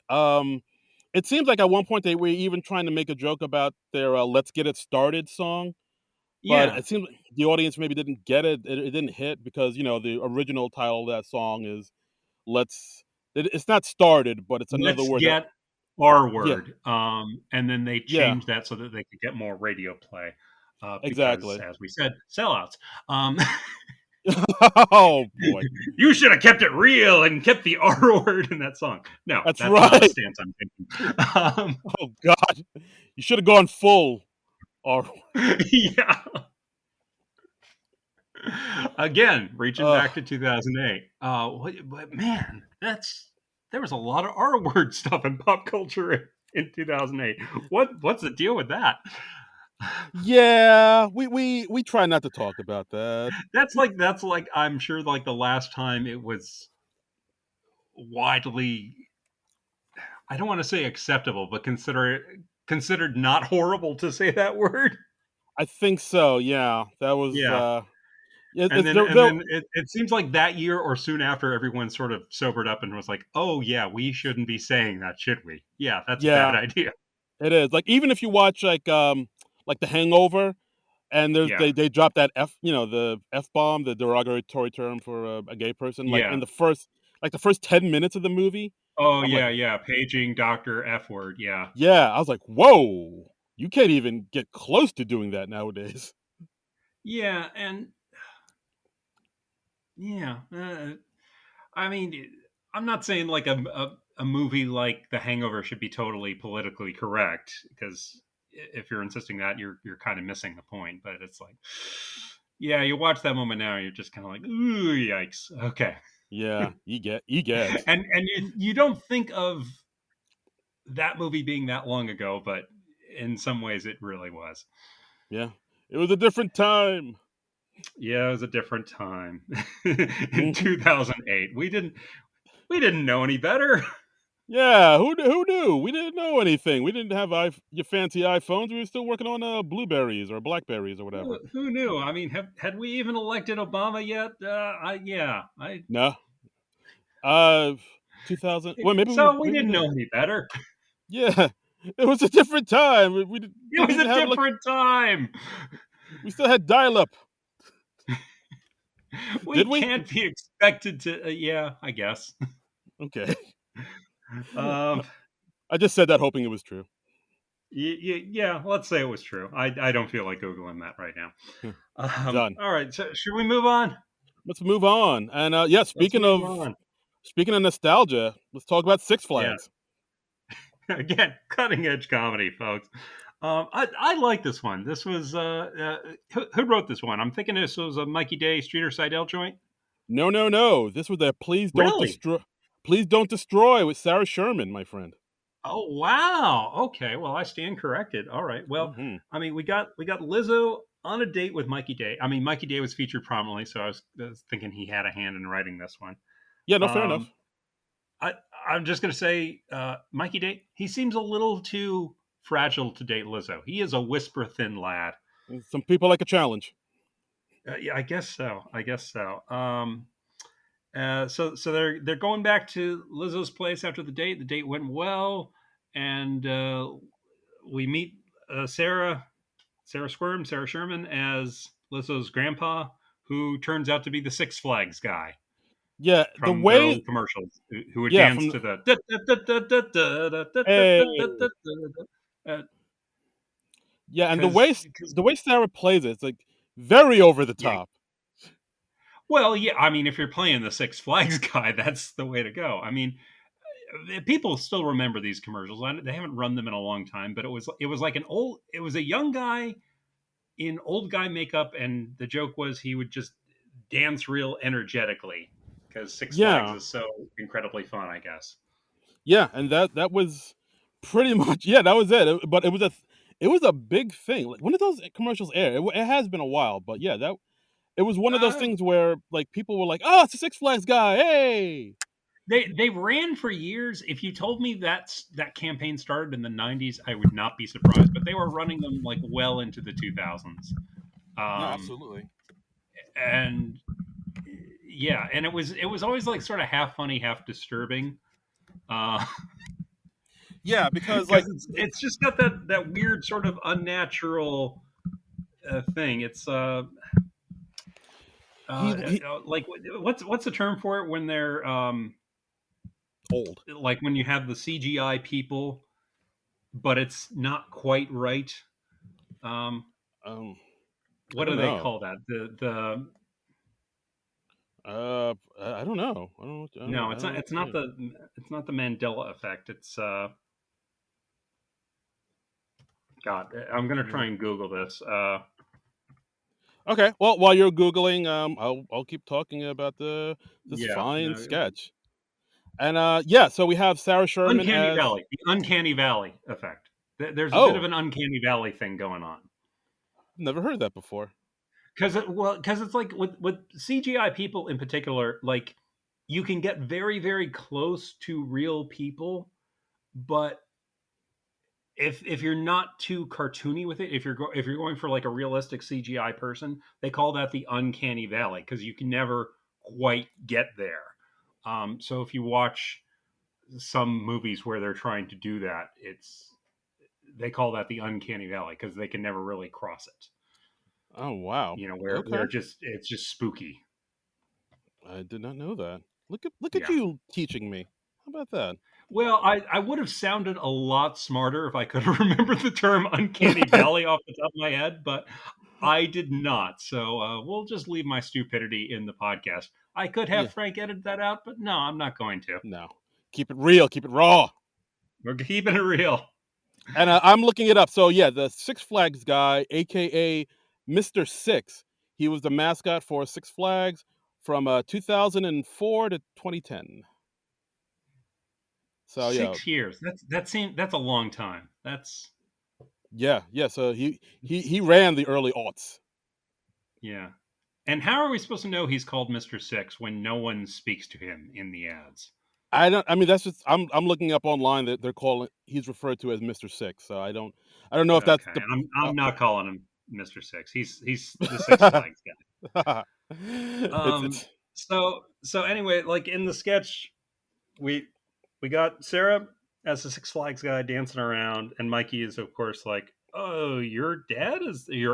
It seems like at one point they were even trying to make a joke about their "Let's Get It Started" song, but yeah. it seems like the audience maybe didn't get it. It didn't hit because the original title of that song is "Let's." It's not started, but it's another Let's word that get our yeah, word. And then they yeah, changed that so that they could get more radio play because, exactly. as we said, sellouts. Um, Oh boy, you should have kept it real and kept the R word in that song. No, that's that's not a right. stance I'm taking. Oh god, you should have gone full. Or Yeah. Again, reaching uh, back to 2008. But man, there was a lot of R word stuff in pop culture in 2008. What's the deal with that? yeah, we try not to talk about that. That's like I'm sure like the last time it was widely, I don't want to say acceptable, but considered not horrible to say that word. I think so. Yeah, that was. Yeah. And It's then and then it seems like that year or soon after everyone sort of sobered up and was like, "Oh yeah, we shouldn't be saying that, should we? Yeah, that's a bad yeah, idea." it is. Like even if you watch like The Hangover, and Yeah. they drop that the F bomb, the derogatory term for a gay person, like Yeah. in the first 10 minutes of the movie. Oh I'm like, yeah, yeah. Paging Doctor F word. Yeah. yeah, I was like, whoa, you can't even get close to doing that nowadays. Yeah, and yeah. I mean, I'm not saying like a movie like The Hangover should be totally politically correct because if you're insisting that, you're kind of missing the point. But it's like, yeah, you watch that moment now, you're just kind of like, ooh, yikes. Okay. Yeah, you get. And you don't think of that movie being that long ago, but in some ways it really was. Yeah, it was a different time. Yeah, it was a different time. In Mhm. 2008, we didn't know any better. Yeah, who knew? We didn't know anything. We didn't have your fancy iPhones. We were still working on blueberries or blackberries or whatever. Who knew? I mean, had we even elected Obama yet? I No, uh, 2000. Well, so we maybe we didn't did. know any better. Yeah, it was a different time. We It didn't was even a have different time. we still had dial up, We did we? can't be expected to. Yeah, I guess. Okay, Um, I just said that hoping it was true. yeah, let's say it was true. I don't feel like googling that right now. Done. All right, so should we move on? Let's move on. And yeah, Let's move on. speaking of nostalgia, let's talk about Six Yeah, Flags. again, cutting edge comedy, folks. I like this one. This was who wrote this one? I'm thinking this was a Mikey Day Streeter Seidel joint. No, no, no. This was a Really? Please Don't Destroy with Sarah Sherman, my friend. Oh wow. Okay. Well, I stand corrected. All right. Well, Hmm. I mean, we got Lizzo on a date with Mikey Day. I mean, Mikey Day was featured prominently, so I was thinking he had a hand in writing this one. Yeah, no, fair Um, enough. I I'm just gonna say, Mikey Day. He seems a little too fragile to date Lizzo. He is a whisper thin lad. Some people like a challenge. Yeah, I guess so. I guess so. So they're going back to Lizzo's place after the date. The date went well, and we meet Sarah Sherman as Lizzo's grandpa, who turns out to be the Six Flags guy Yeah, the from their way, old commercials, who would yeah, dance from to the hey, yeah, and because the way Sarah plays it, it's like very over the yeah. top. Well, yeah, I mean, if you're playing the Six Flags guy, that's the way to go. I mean, people still remember these commercials. They haven't run them in a long time, but it was like it was a young guy in old guy makeup, and the joke was he would just dance real energetically because Six Flags Yeah, is so incredibly fun, I guess. yeah, and that was pretty much, yeah, that was it. But it was a big thing. Like, when did those commercials air? It has been a while, but yeah, that it was one of those Uh, things where like people were like, "Oh, it's a Six Flags guy, hey!" they ran for years. If you told me that campaign started in the '90s, I would not be surprised. But they were running them like well into the 2000s. No, Um, absolutely. and yeah, and it was always like sort of half funny, half disturbing, because Yeah, because like it's just got that weird sort of unnatural thing. It's he like what's the term for it when they're old. like when you have the CGI people, but it's not quite right. Um, Um, I what don't do they know. call that? The I don't know. I don't. I don't. no, I it's don't not. know. It's not the Mandela effect. It's God. I'm gonna try and Google this. Okay. Well, while you're googling, I'll keep talking about this Yeah, fine no, sketch. And yeah, so we have Sarah Sherman Uncanny as. Valley, the Uncanny Valley effect. There's a bit of Oh, an Uncanny Valley thing going on never heard that before. because it's like with CGI people in particular, like you can get very very close to real people, but if you're not too cartoony with it, if you're going for like a realistic CGI person, they call that the Uncanny Valley because you can never quite get there. So if you watch some movies where they're trying to do that, it's they call that the Uncanny Valley because they can never really cross it. Oh wow. Where Okay. it's just spooky. I did not know that. Look at Yeah. you teaching me. How about that? Well, I would have sounded a lot smarter if I could have remembered the term uncanny valley off the top of my head, but I did not. So we'll just leave my stupidity in the podcast. I could Yeah. have Frank edit that out, but no, I'm not going to. No. Keep it real. Keep it raw. We're keeping it real. And I'm looking it up. So yeah, the Six Flags guy, aka Mr. Six, he was the mascot for Six Flags from 2004 to 2010. So yeah, 6 years. That's a long time. That's yeah, yeah. So he ran the early aughts. yeah. And how are we supposed to know he's called Mr. Six when no one speaks to him in the ads? I don't. I mean, that's just. I'm looking up online that they're calling. He's referred to as Mr. Six. So I don't. I don't know if that's Okay, the. I'm not calling him Mr. Six. He's the Six Flags guy. It's. So anyway, like in the sketch, we we got Sarah as the Six Flags guy dancing around, and Mikey is of course like, "Oh, your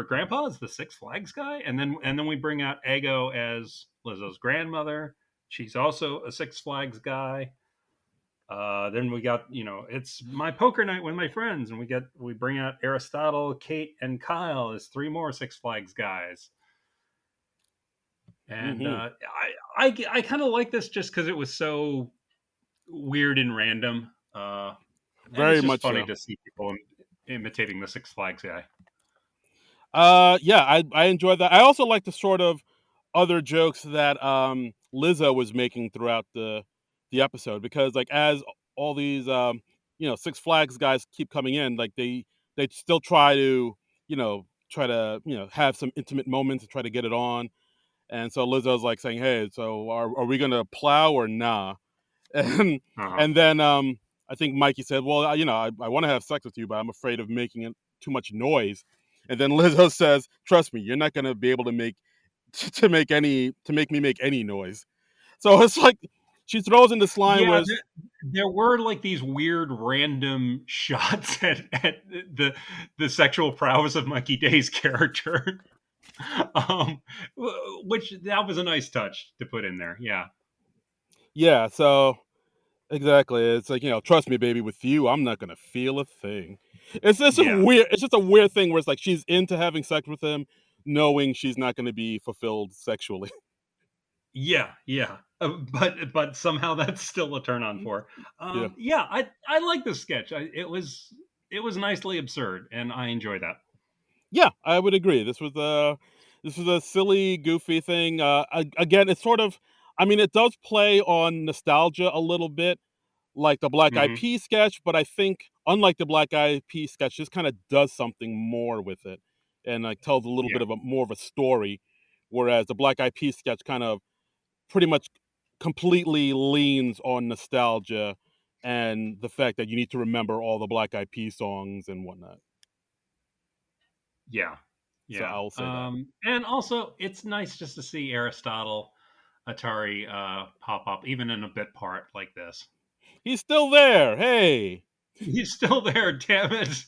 grandpa is the Six Flags guy," and then we bring out Ego as Lizzo's grandmother. She's also a Six Flags guy. Then we got it's my poker night with my friends, and we bring out Aristotle, Kate, and Kyle as three more Six Flags guys. And Hmm. I kind of like this just because it was so weird and random, and it's Very just much funny so. to see people imitating the Six Flags guy. Yeah, I enjoyed that. I also like the sort of other jokes that Lizzo was making throughout the episode because like as all these Six Flags guys keep coming in, like they still try to have some intimate moments and try to get it on. And so Lizzo's like saying, "Hey, so are we gonna plow or nah?" And Uh-huh. and then I think Mikey said, "Well, I want to have sex with you, but I'm afraid of making it too much noise." And then Lizzo says, "Trust me, you're not gonna be able to make to make me make any noise." So it's like she throws in this line Yeah, where there were like these weird random shots at the sexual prowess of Mikey Day's character. um, which that was a nice touch to put in there. Yeah, yeah, so exactly, it's like trust me, baby, with you, I'm not gonna feel a thing. yeah, It's just a weird thing where it's like she's into having sex with him, knowing she's not gonna be fulfilled sexually. yeah. But somehow that's still a turn on for. Yeah. Yeah, I like this sketch. It was nicely absurd, and I enjoy that. Yeah, I would agree. This was a silly, goofy thing. Again, it's sort of, I mean, it does play on nostalgia a little bit, like the Black Eyed Hmm. Peas sketch, but I think unlike the Black Eyed Peas sketch, this kind of does something more with it, and like tells a little Yeah, bit of a more of a story, whereas the Black Eyed Peas sketch kind of pretty much completely leans on nostalgia and the fact that you need to remember all the Black Eyed Peas songs and whatnot. yeah, So yeah. I will say that. And also, it's nice just to see Aristotle Atari pop up, even in a bit part like this. He's still there. Hey, He's still there, damn it.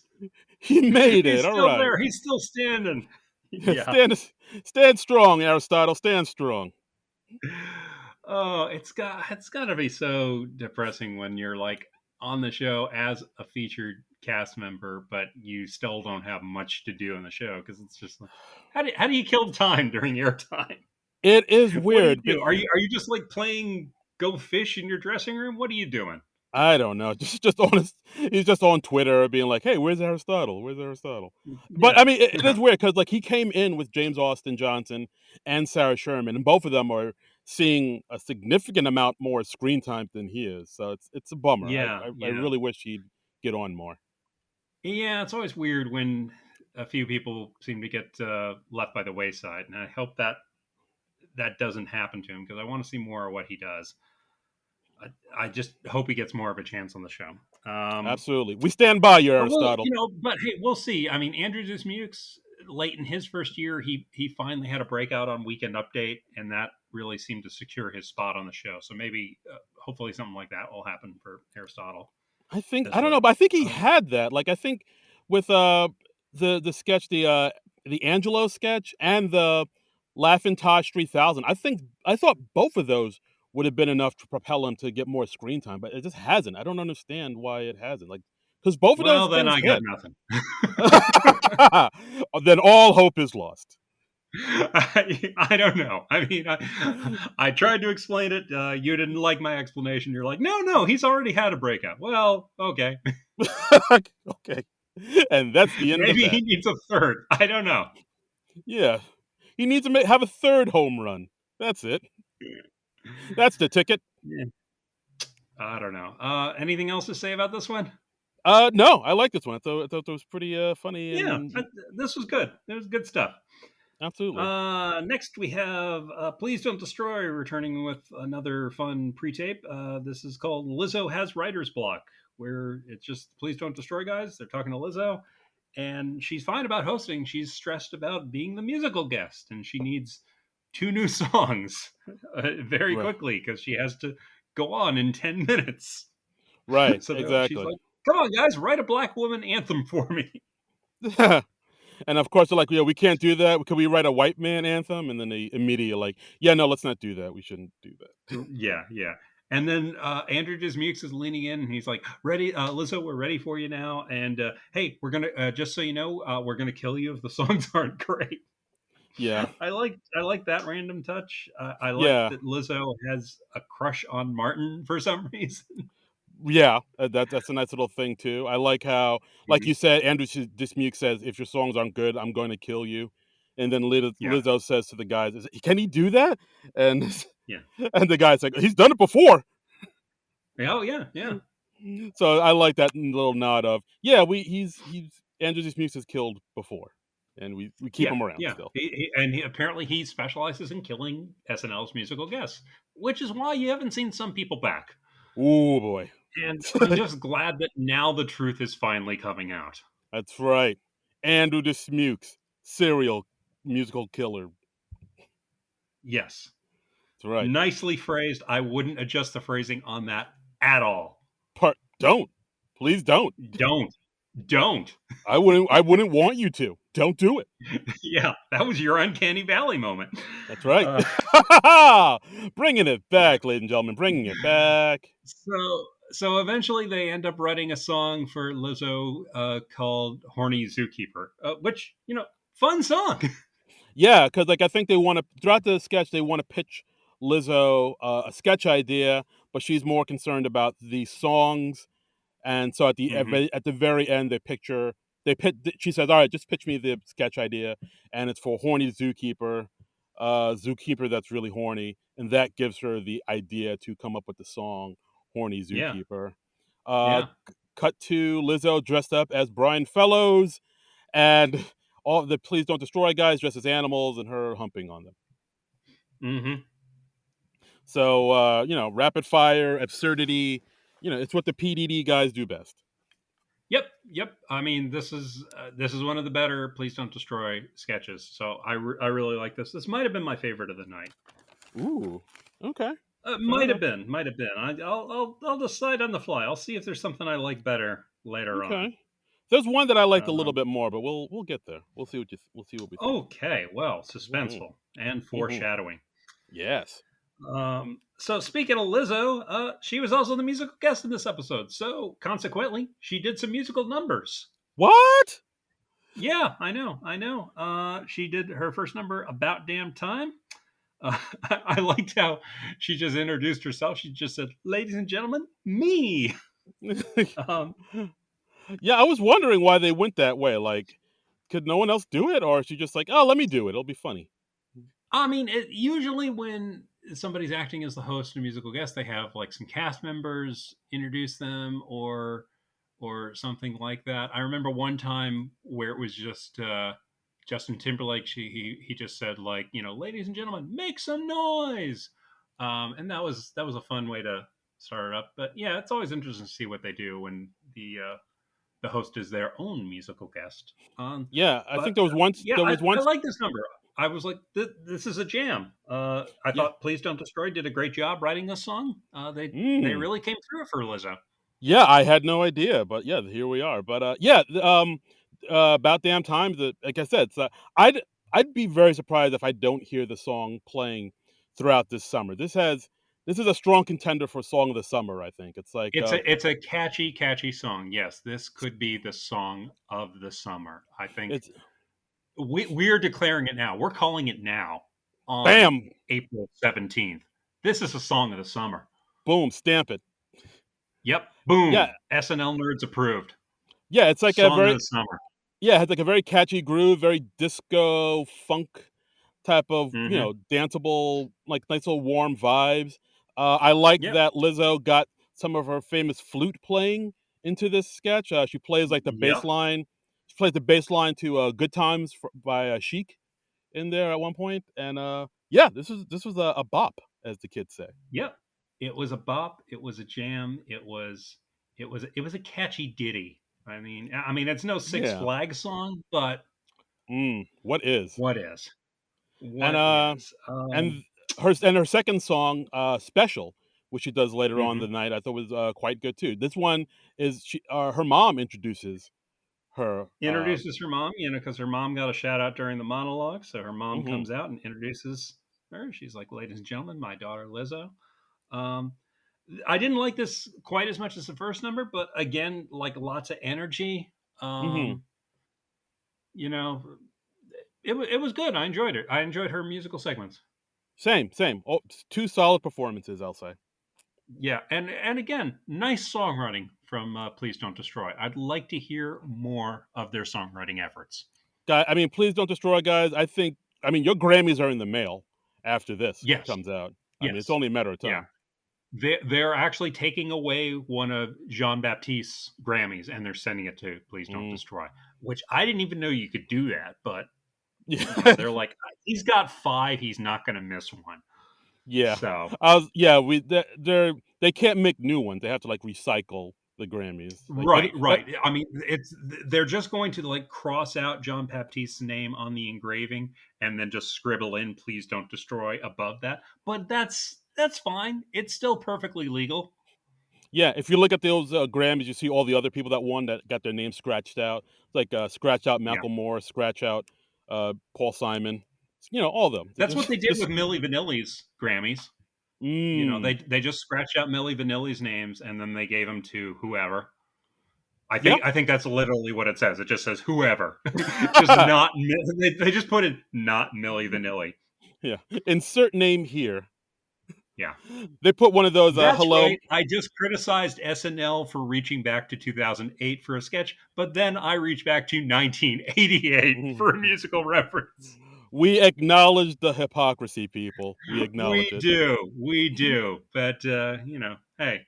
he made it. He's All still right. there. He's still standing. Yeah. Stand strong, Aristotle. Stand strong. Oh, it's got to be so depressing when you're like on the show as a featured cast member, but you still don't have much to do in the show because it's just like, how do you kill time during airtime? It is What do you weird, but do? Are you just like playing go fish in your dressing room? What are you doing? I don't know. He's just on Twitter being like, "Hey, where's Aristotle? Where's Aristotle?" But I Yeah, mean, it yeah, is weird because like he came in with James Austin Johnson and Sarah Sherman, and both of them are seeing a significant amount more screen time than he is. So it's a bummer. yeah, I yeah. really wish he'd get on more. Yeah, it's always weird when a few people seem to get left by the wayside, and I hope that that doesn't happen to him because I want to see more of what he does. I just hope he gets more of a chance on the show. Absolutely, we stand by you, But we'll, Aristotle. but hey, we'll see. I mean, Andrew Dismukes, late in his first year, he finally had a breakout on Weekend Update, and that really seemed to secure his spot on the show. So maybe, hopefully, something like that will happen for Aristotle I as don't know, well. but I think he Um, had that. Like I think with the sketch, the Angelo sketch and the Laughing Tosh 3000, I thought both of those would have been enough to propel him to get more screen time, but it just hasn't. I don't understand why it hasn't. Like cuz both of those well, then things I got hit. nothing. Then all hope is lost. I don't know. I mean, I tried to explain it. You didn't like my explanation. You're like, no, he's already had a breakout. Well, okay. Okay. And that's the end of Maybe he that. needs a third. I don't know. Yeah. He needs to have a third home run. That's it. That's the ticket. Yeah, I don't know. Anything else to say about this one? No, I like this one. I thought it was pretty funny Yeah, and this was good. It was good stuff. absolutely. Next we have Please Don't Destroy returning with another fun pre-tape. This is called Lizzo Has Writer's Block, where it's just Please Don't Destroy guys. They're talking to Lizzo, and she's fine about hosting. She's stressed about being the musical guest, and she needs two new songs very Right. quickly because she has to go on in 10 minutes. Right. So she's Exactly. like, "Come on, guys, write a black woman anthem for me." And of course they're like, "Yeah, we can't do that. Can we write a white man anthem?" And then they immediately like, "Yeah, no, let's not do that. We shouldn't do that." Yeah, yeah. And then Andrew Dismukes is leaning in, and he's like, "Ready, Lizzo? We're ready for you now. And hey, we're gonna just so you know, we're gonna kill you if the songs aren't great." Yeah. I like that random touch. I like Yeah. that Lizzo has a crush on Martin for some reason. Yeah, that's a nice little thing too. I like how, like Mhm. you said, Andrew Dismuke says, "If your songs aren't good, I'm going to kill you." And then Yeah, Lizzo says to the guys, "Can he do that?" And yeah. and the guy's like, "He's done it before." Oh, yeah, yeah. So I like that little nod of, yeah, he's Andrew Dismuke has killed before, and we keep Yeah, him around yeah. still. Apparently he specializes in killing SNL's musical guests, which is why you haven't seen some people back. Oh boy, And I'm just glad that now the truth is finally coming out. that's right. Andrew Dismuke, serial musical killer. Yes. That's right. Nicely phrased. I wouldn't adjust the phrasing on that at all. Don't, please don't. Don't. Don't. I wouldn't want you to. Don't do it. Yeah, that was your uncanny valley moment. That's right. Uh, Bringing it back, ladies and gentlemen, bringing it back. so eventually they end up writing a song for Lizzo called "Horny Zookeeper," which fun song. Yeah, because like I think they want to throughout the sketch they want to pitch Lizzo a sketch idea, but she's more concerned about the songs. And so Hmm. at the very end, she says, "All right, just pitch me the sketch idea," and it's for horny zookeeper, zookeeper that's really horny, and that gives her the idea to come up with the song "Horny Yeah, Zookeeper." yeah. Cut to Lizzo dressed up as Brian Fellows, and all the "Please Don't Destroy" guys dressed as animals, and her humping on them. Hmm. So rapid fire absurdity. It's what the PDD guys do best. Yep, yep. I mean, this is one of the better "Please Don't Destroy" sketches. So I really like this. This might have been my favorite of the night. Ooh, okay. Fair Might have enough. been, might have been. I'll decide on the fly. I'll see if there's something I like better later on. Okay. There's one that I liked a little Um, bit more, but we'll get there. We'll see what we think. okay, well, Mhm. suspenseful and Mhm. foreshadowing. Yes. So speaking of Lizzo, she was also the musical guest in this episode. So consequently, she did some musical numbers. What? Yeah, I know, I know. She did her first number about damn time. I liked how she just introduced herself. She just said, "Ladies and gentlemen, me." Um, Yeah, I was wondering why they went that way. Like, could no one else do it, or is she just like, "Oh, let me do it. It'll be funny." I mean, usually when somebody's acting as the host and musical guest, they have like some cast members introduce them or something like that. I remember one time where it was just Justin Timberlake. He just said like, ladies and gentlemen, make some noise, and that was a fun way to start it up. But yeah, it's always interesting to see what they do when the host is their own musical guest. Yeah, I But think yeah, there I, was I once. like this number. I was like, this is a jam. I Yeah. thought "Please Don't Destroy" did a great job writing this song. They Mm. really came through for Lizzo. Yeah, I had no idea, but yeah, here we are. But yeah, about damn time. That, like I said, so I'd be very surprised if I don't hear the song playing throughout this summer. This is a strong contender for song of the summer. I think it's like It's a catchy song. Yes, this could be the song of the summer. I think it's we're declaring it now. We're calling it now on bam, April 17th. This is a song of the summer. boom, stamp it. Yep, Yeah, boom. SNL nerds approved. yeah, it's like a Song of very the summer. yeah, it has like a very catchy groove, very disco funk type of, Hmm. danceable, like nice little warm vibes. I like Yep, that Lizzo got some of her famous flute playing into this sketch. She plays like the bass yep, line. She plays the bass line to "Good Times" by Chic in there at one point, and yeah, this was a bop, as the kids say. yep. It was a bop. It was a jam. It was a catchy ditty. I mean, it's no Six Yeah. Flags song, but What is? what is? And What is? and her second song, "Special," which she does later on Mhm. the night, I thought was quite good too. This one is her mom introduces her. Introduces her mom, because her mom got a shout out during the monologue. So her mom Mhm, comes out and introduces her. She's like, "Ladies and gentlemen, my daughter Lizzo." Um, I didn't like this quite as much as the first number, but again, like lots of energy. mhm. You know, it was good. I enjoyed it. I enjoyed her musical segments. Same, same. Oh, two solid performances, I'll say. Yeah, and again, nice songwriting from Please Don't Destroy. I'd like to hear more of their songwriting efforts. Guy, I mean, please don't destroy, guys. I mean, your Grammys are in the mail after this Yes, comes out. I mean, it's yes, only a matter of yeah. time. They're actually taking away one of Jean Baptiste's Grammys and they're sending it to Please Don't Mm. Destroy, which I didn't even know you could do that. But Yeah, they're like, he's got five, he's not going to miss one. yeah. So Yeah, they can't make new ones. They have to like recycle the Grammys. Like, right, right. I mean, it's they're just going to like cross out John Baptiste's name on the engraving and then just scribble in "Please don't destroy" above that. But that's fine. It's still perfectly legal. yeah, if you look at those Grammys, you see all the other people that won that got their names scratched out. Like scratch out Yeah, Malcolm Moore, scratch out Paul Simon. You know, all of them. They that's what they did just with Milli Vanilli's Grammys. You know, mm. they just scratched out Milli Vanilli's names and then they gave them to whoever. Yep. I think that's literally what it says. It just says whoever, just not. They just put in not Milli Vanilli. Yeah. Insert name here. Yeah. They put one of those That's hello. right. I just criticized SNL for reaching back to 2008 for a sketch, but then I reached back to 1988 for a musical reference. We acknowledge the hypocrisy, people. We acknowledge We it. do. We do. But, hey,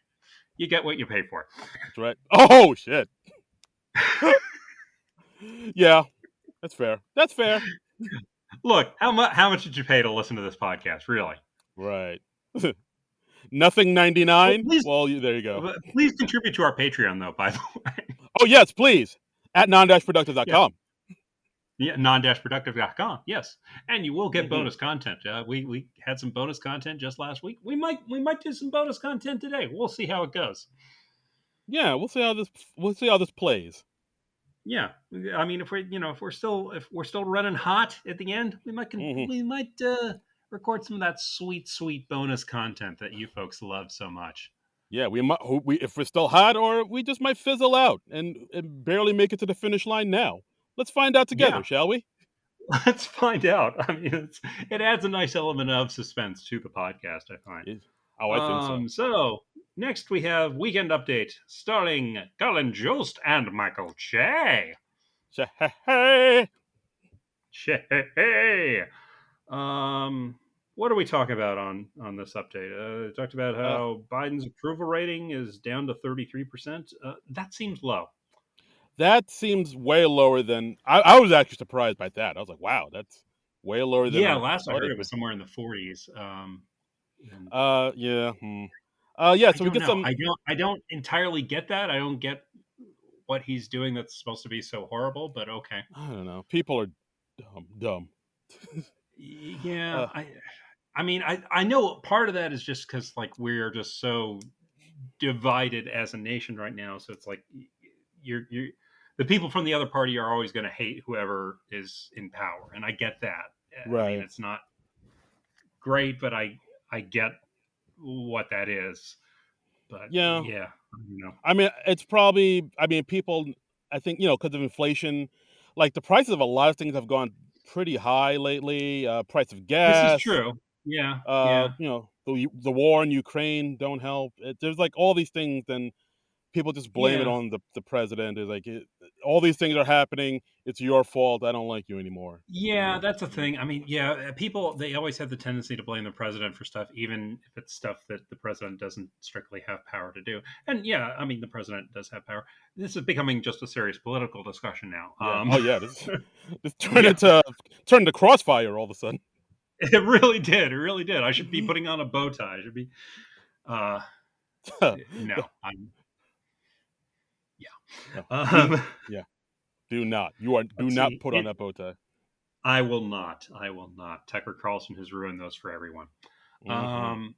you get what you pay for. That's right. Oh shit. Yeah, that's fair. That's fair. Look, how much did you pay to listen to this podcast? Really? Right. Nothing Well, 99. Well, there you go. please contribute to our Patreon, though, by the way. Oh yes, please. At Yeah. non-productive.com. Yeah, non-productive.com. Yes, and you will get Mm-hmm. bonus content. We had some bonus content just last week. We might do some bonus content today. We'll see how it goes. Yeah, we'll see how this plays. Yeah, I mean, if we're still running hot at the end, Mm-hmm. we might record some of that sweet bonus content that you folks love so much. Yeah, we might. If we're still hot, or we just might fizzle out and barely make it to the finish line now. Let's find out together, Yeah, shall we? let's find out. I mean, it adds a nice element of suspense to the podcast, I find. Yes. Oh, I think so. So next we have Weekend Update starring Colin Jost and Michael Che. Hey. Che. What are we talking about on this update? Talked about Uh, how Biden's approval rating is down to 33%. That seems low. that seems way lower than I was actually surprised by that. I was like, wow, that's way lower than Yeah, I last I thought heard it it was would. somewhere in the 40s. And Yeah. Yeah. I So we don't get know. some. I don't entirely get that. I don't get what he's doing that's supposed to be so horrible, but okay. I don't know. People are dumb. Yeah, Uh, I mean, I know part of that is just because like we're just so divided as a nation right now. So it's like you're the people from the other party are always going to hate whoever is in power, and I get that. I mean, right. it's not great, but I get what that is. But Yeah. yeah, I mean, it's probably. I mean, people. I think because of inflation, like the prices of a lot of things have gone pretty high lately. Price of this is gas. true. Yeah, yeah. The war in Ukraine don't help. There's like all these things, and people just blame it Yeah, on the president. Is like all these things are happening. It's your fault. I don't like you anymore. yeah, that's the thing. I mean, yeah, people they always have the tendency to blame the president for stuff, even if it's stuff that the president doesn't strictly have power to do. And yeah, I mean, the president does have power. This is becoming just a serious political discussion now. Yeah. Oh yeah. This Yeah, turned to crossfire all of a sudden. it really did. It really did. I should be putting on a bow tie. I should be. Uh, no, Yeah. I'm. Yeah. No. Do Um, yeah. Do not. Do let's not see. put on that bow tie. I will not. I will not. Tucker Carlson has ruined those for everyone. Hmm. Um,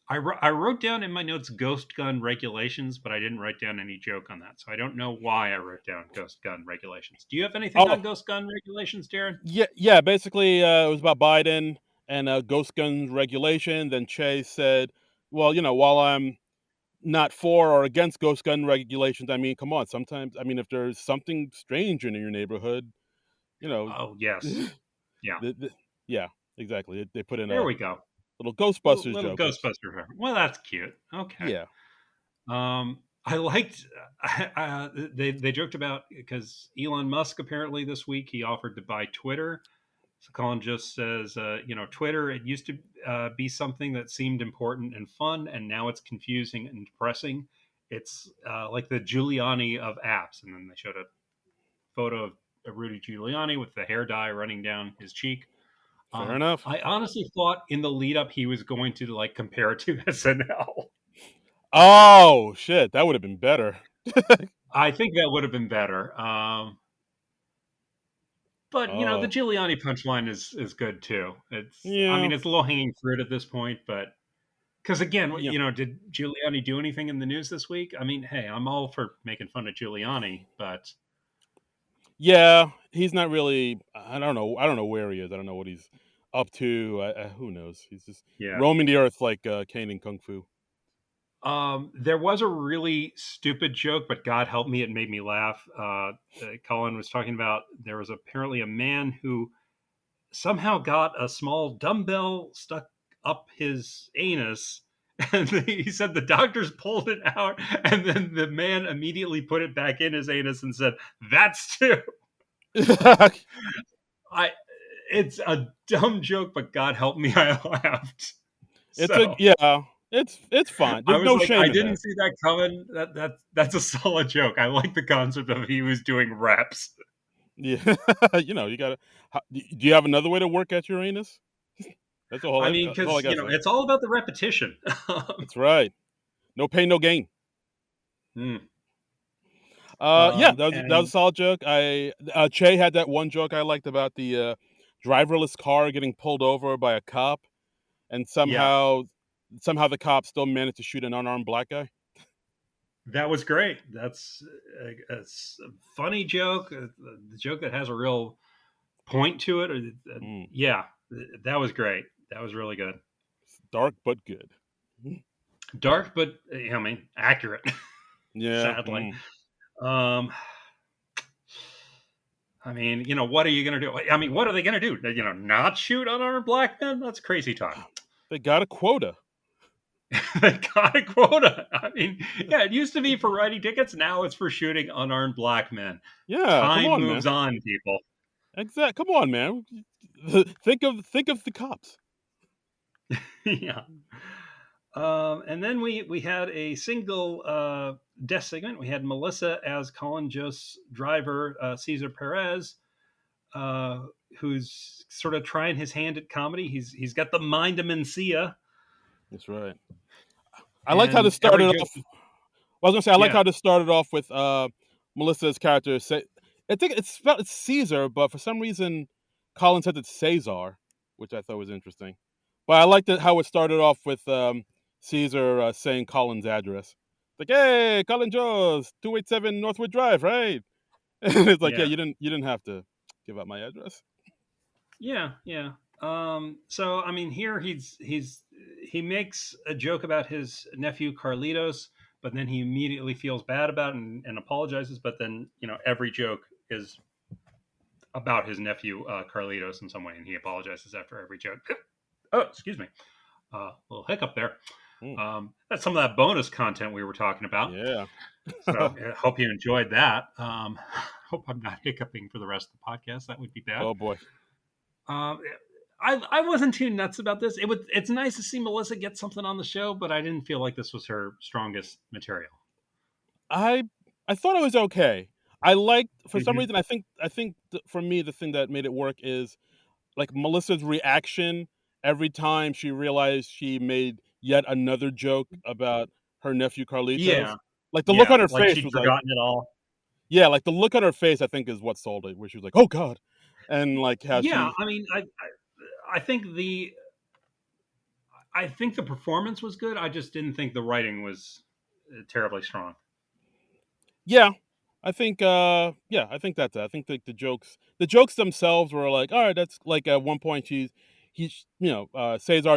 I wrote down in my notes ghost gun regulations, but I didn't write down any joke on that. So I don't know why I wrote down ghost gun regulations. Do you have anything on Oh ghost gun regulations, Darren? yeah. Yeah. Basically, it was about Biden and ghost guns regulation. Then Chase said, "Well, while I'm not for or against ghost gun regulations. I mean, come on. Sometimes, I mean, if there's something strange in your neighborhood, you know, Oh, yes. the, Yeah. the, yeah, exactly. They put in There a we go. Little Ghostbusters Little jokers. Ghostbuster reference. Well, that's cute. Okay. Yeah, I liked. They joked about because Elon Musk apparently this week he offered to buy Twitter. So Colin just says, Twitter, it used to be something that seemed important and fun, and now it's confusing and depressing. It's like the Giuliani of apps. And then they showed a photo of Rudy Giuliani with the hair dye running down his cheek. fair enough. I honestly thought in the lead up he was going to like compare it to SNL. Oh shit, that would have been better. I think that would have been better. But the Oh Giuliani punchline is good too. I yeah, mean, it's low hanging fruit at this point, but because again, yeah, did Giuliani do anything in the news this week? I mean, hey, I'm all for making fun of Giuliani, but yeah. He's not really. I don't know. I don't know where he is. I don't know what he's up to. Who knows? He's just yeah. roaming the earth like Kane in Kung Fu. There was a really stupid joke, but God help me, it made me laugh. Colin was talking about there was apparently a man who somehow got a small dumbbell stuck up his anus. And he said the doctors pulled it out, and then the man immediately put it back in his anus and said, "That's too." I, it's a dumb joke, but God help me, I laughed. It's a So yeah. It's fine. I There's was no like, I shame in didn't that. see that coming. That's a solid joke. I like the concept of he was doing reps. Yeah, you gotta. Do you have another way to work at Uranus? That's all. I mean, That's all I because gotta say. it's all about the repetition. That's right. No pain, no gain. Hmm. Yeah, that was a And solid joke. Che had that one joke I liked about the driverless car getting pulled over by a cop, and yeah, somehow the cop still managed to shoot an unarmed black guy. that was great. That's a funny joke, the joke that has a real point to it. Mm, Yeah, that was great. That was really good. dark but good. Dark, but I mean, accurate. Yeah. Sadly. Um, I mean, what are you going to do? I mean, what are they going to do? Not shoot unarmed black men? That's crazy talk. They got a quota. They got a quota. I mean, yeah, it used to be for writing tickets. Now it's for shooting unarmed black men. Yeah, come Time on, man. moves on, people. Come on, man. Think of the cops. Yeah. And then we had a single death segment. We had Melissa as Colin Jost's driver, Cesar Perez, uh, who's sort of trying his hand at comedy. He's got the mind of Mencia, That's right. I liked how and this every started joke. off. I was gonna say I like Yeah, how this started off with Melissa's character. I think it's Caesar, but for some reason, Colin said it's Cesar, which I thought was interesting. But I liked how it started off with Caesar saying Colin's address. Like, hey, Colin Jones, 287 Northwood Drive, right? And it's like, yeah, yeah, you didn't have to give out my address. yeah. So I mean, here he makes a joke about his nephew Carlitos, but then he immediately feels bad about it and apologizes. But then every joke is about his nephew Carlitos in some way, and he apologizes after every joke. Oh, excuse me, little hiccup there. Mm, That's some of that bonus content we were talking about. yeah. So I hope you enjoyed that. Hope I'm not hiccuping for the rest of the podcast. That would be bad. Oh boy. Um, I wasn't too nuts about this. It's nice to see Melissa get something on the show, but I didn't feel like this was her strongest material. I I thought it was okay. I liked for some Hmm. reason. For me the thing that made it work is like Melissa's reaction every time she realized she made yet another joke about her nephew Carlitos. Yeah, Like the look yeah, on her like face she'd was like, forgotten it all. yeah, like the look on her face I think is what sold it, where she was like, "Oh God," and like how Yeah, she, I mean, I think the performance was good. I just didn't think the writing was terribly strong. yeah, I think that's it. I think the jokes themselves were like, all right, that's like at one point Cesar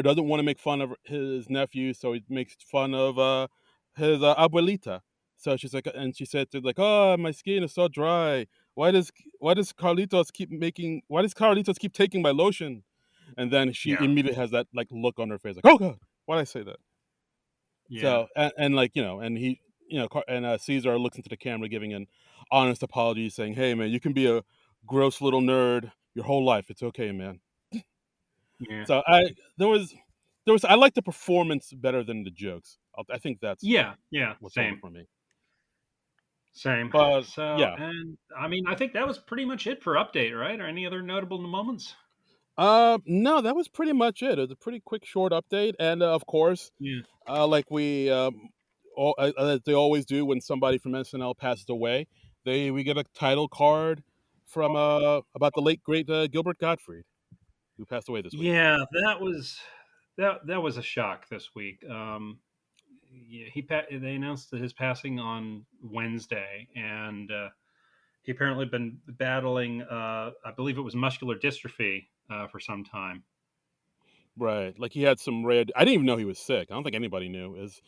doesn't want to make fun of his nephew, so he makes fun of his abuelita. So she's like, and she said to like, oh, my skin is so dry. Why does Carlitos keep taking my lotion? and then she Yeah. immediately has that like look on her face, like, "Oh god, why did I say that?" Yeah. So and like and he and Caesar looks into the camera, giving an honest apology, saying, "Hey man, you can be a gross little nerd your whole life. It's okay, man." Yeah. So I like the performance better than the jokes. I think that's Yeah. Yeah. what sold it Same. for me. Same. But So, yeah, and I mean, I think that was pretty much it for update, right? Or any other notable moments? no, that was pretty much it. It was a pretty quick, short update, and of course, Yeah. like as they always do when somebody from SNL passes away, we get a title card from about the late great Gilbert Gottfried, who passed away this week. Yeah, that was a shock this week. Yeah, they announced his passing on Wednesday, and he apparently been battling, I believe it was muscular dystrophy, for some time. Right, like he had some red. I didn't even know he was sick. I don't think anybody knew. This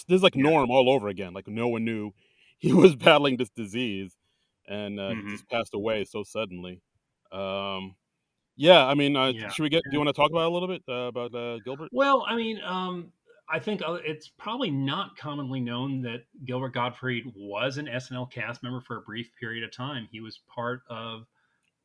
is like Yeah. Norm all over again. Like no one knew he was battling this disease, and he Hmm. just passed away so suddenly. Um, yeah, I mean, Yeah. should we get? Do you want to talk about it a little bit about Gilbert? Well, I mean, I think it's probably not commonly known that Gilbert Gottfried was an SNL cast member for a brief period of time. He was part of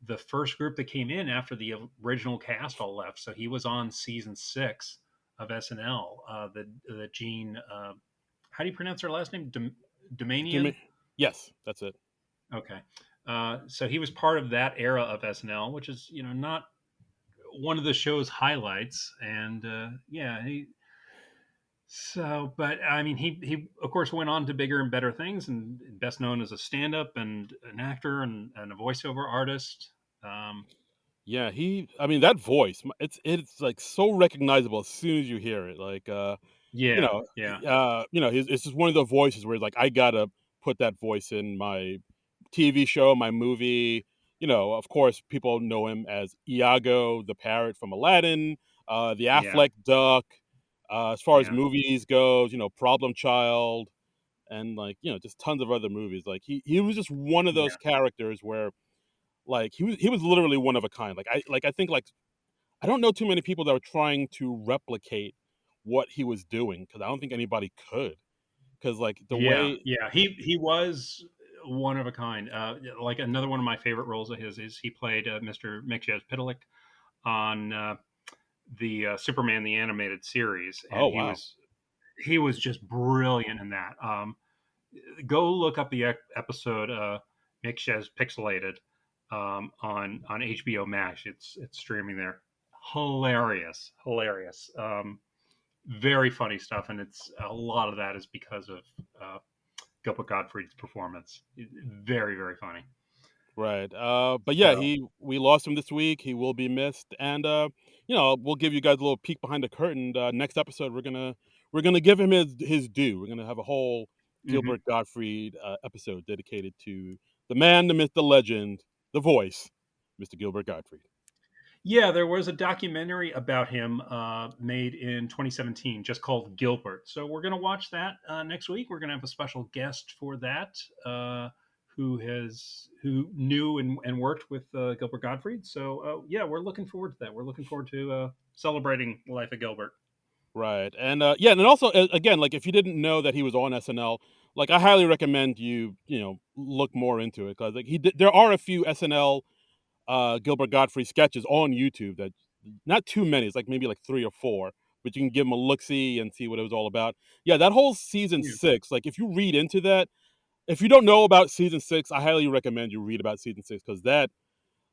the first group that came in after the original cast all left. So he was on season 6 of SNL. The Gene, how do you pronounce her last name? Do you Domanian. mean? Yes, that's it. Okay. So he was part of that era of SNL, which is not one of the show's highlights. And yeah, but I mean, he of course went on to bigger and better things, and best known as a stand-up and an actor and a voiceover artist. Um, Yeah, I mean, that voice, it's like so recognizable as soon as you hear it. Like, you yeah, know, yeah, it's just one of the voices where like I gotta put that voice in my TV show, my movie. Of course, people know him as Iago, the parrot from Aladdin, the yeah, Affleck duck. As far as yeah, movies goes, Problem Child, and like just tons of other movies. Like he was just one of those yeah, characters where like he was literally one of a kind. I think like I don't know too many people that are trying to replicate what he was doing because I don't think anybody could. Because like the yeah, way, yeah. He was one of a kind. Like another one of my favorite roles of his is he played Mr. Mixes on the Superman the animated series, oh and wow, he was just brilliant in that. Go look up the episode Mixes Pixelated on HBO Max. It's streaming there. Hilarious, hilarious. Very funny stuff, and it's a lot of that is because of Gilbert Gottfried's performance. Very, very funny. right? But yeah, So, we lost him this week. He will be missed, and we'll give you guys a little peek behind the curtain. Next episode, we're gonna give him his due. We're gonna have a whole mhm. Gilbert Gottfried episode dedicated to the man, the myth, the legend, the voice, Mr. Gilbert Gottfried. Yeah, there was a documentary about him made in 2017, just called Gilbert. So we're going to watch that next week. We're going to have a special guest for that, who knew and worked with Gilbert Gottfried. So yeah, we're looking forward to that. We're looking forward to celebrating the life of Gilbert. Right, and yeah, and then also again, like if you didn't know that he was on SNL, like I highly recommend look more into it because like there are a few SNL Gilbert Godfrey sketches on YouTube that not too many, it's like maybe like 3 or 4, but you can give them a look see and see what it was all about. Yeah, that whole season Yeah. 6, like if you read into that, if you don't know about season 6, I highly recommend you read about season 6 because that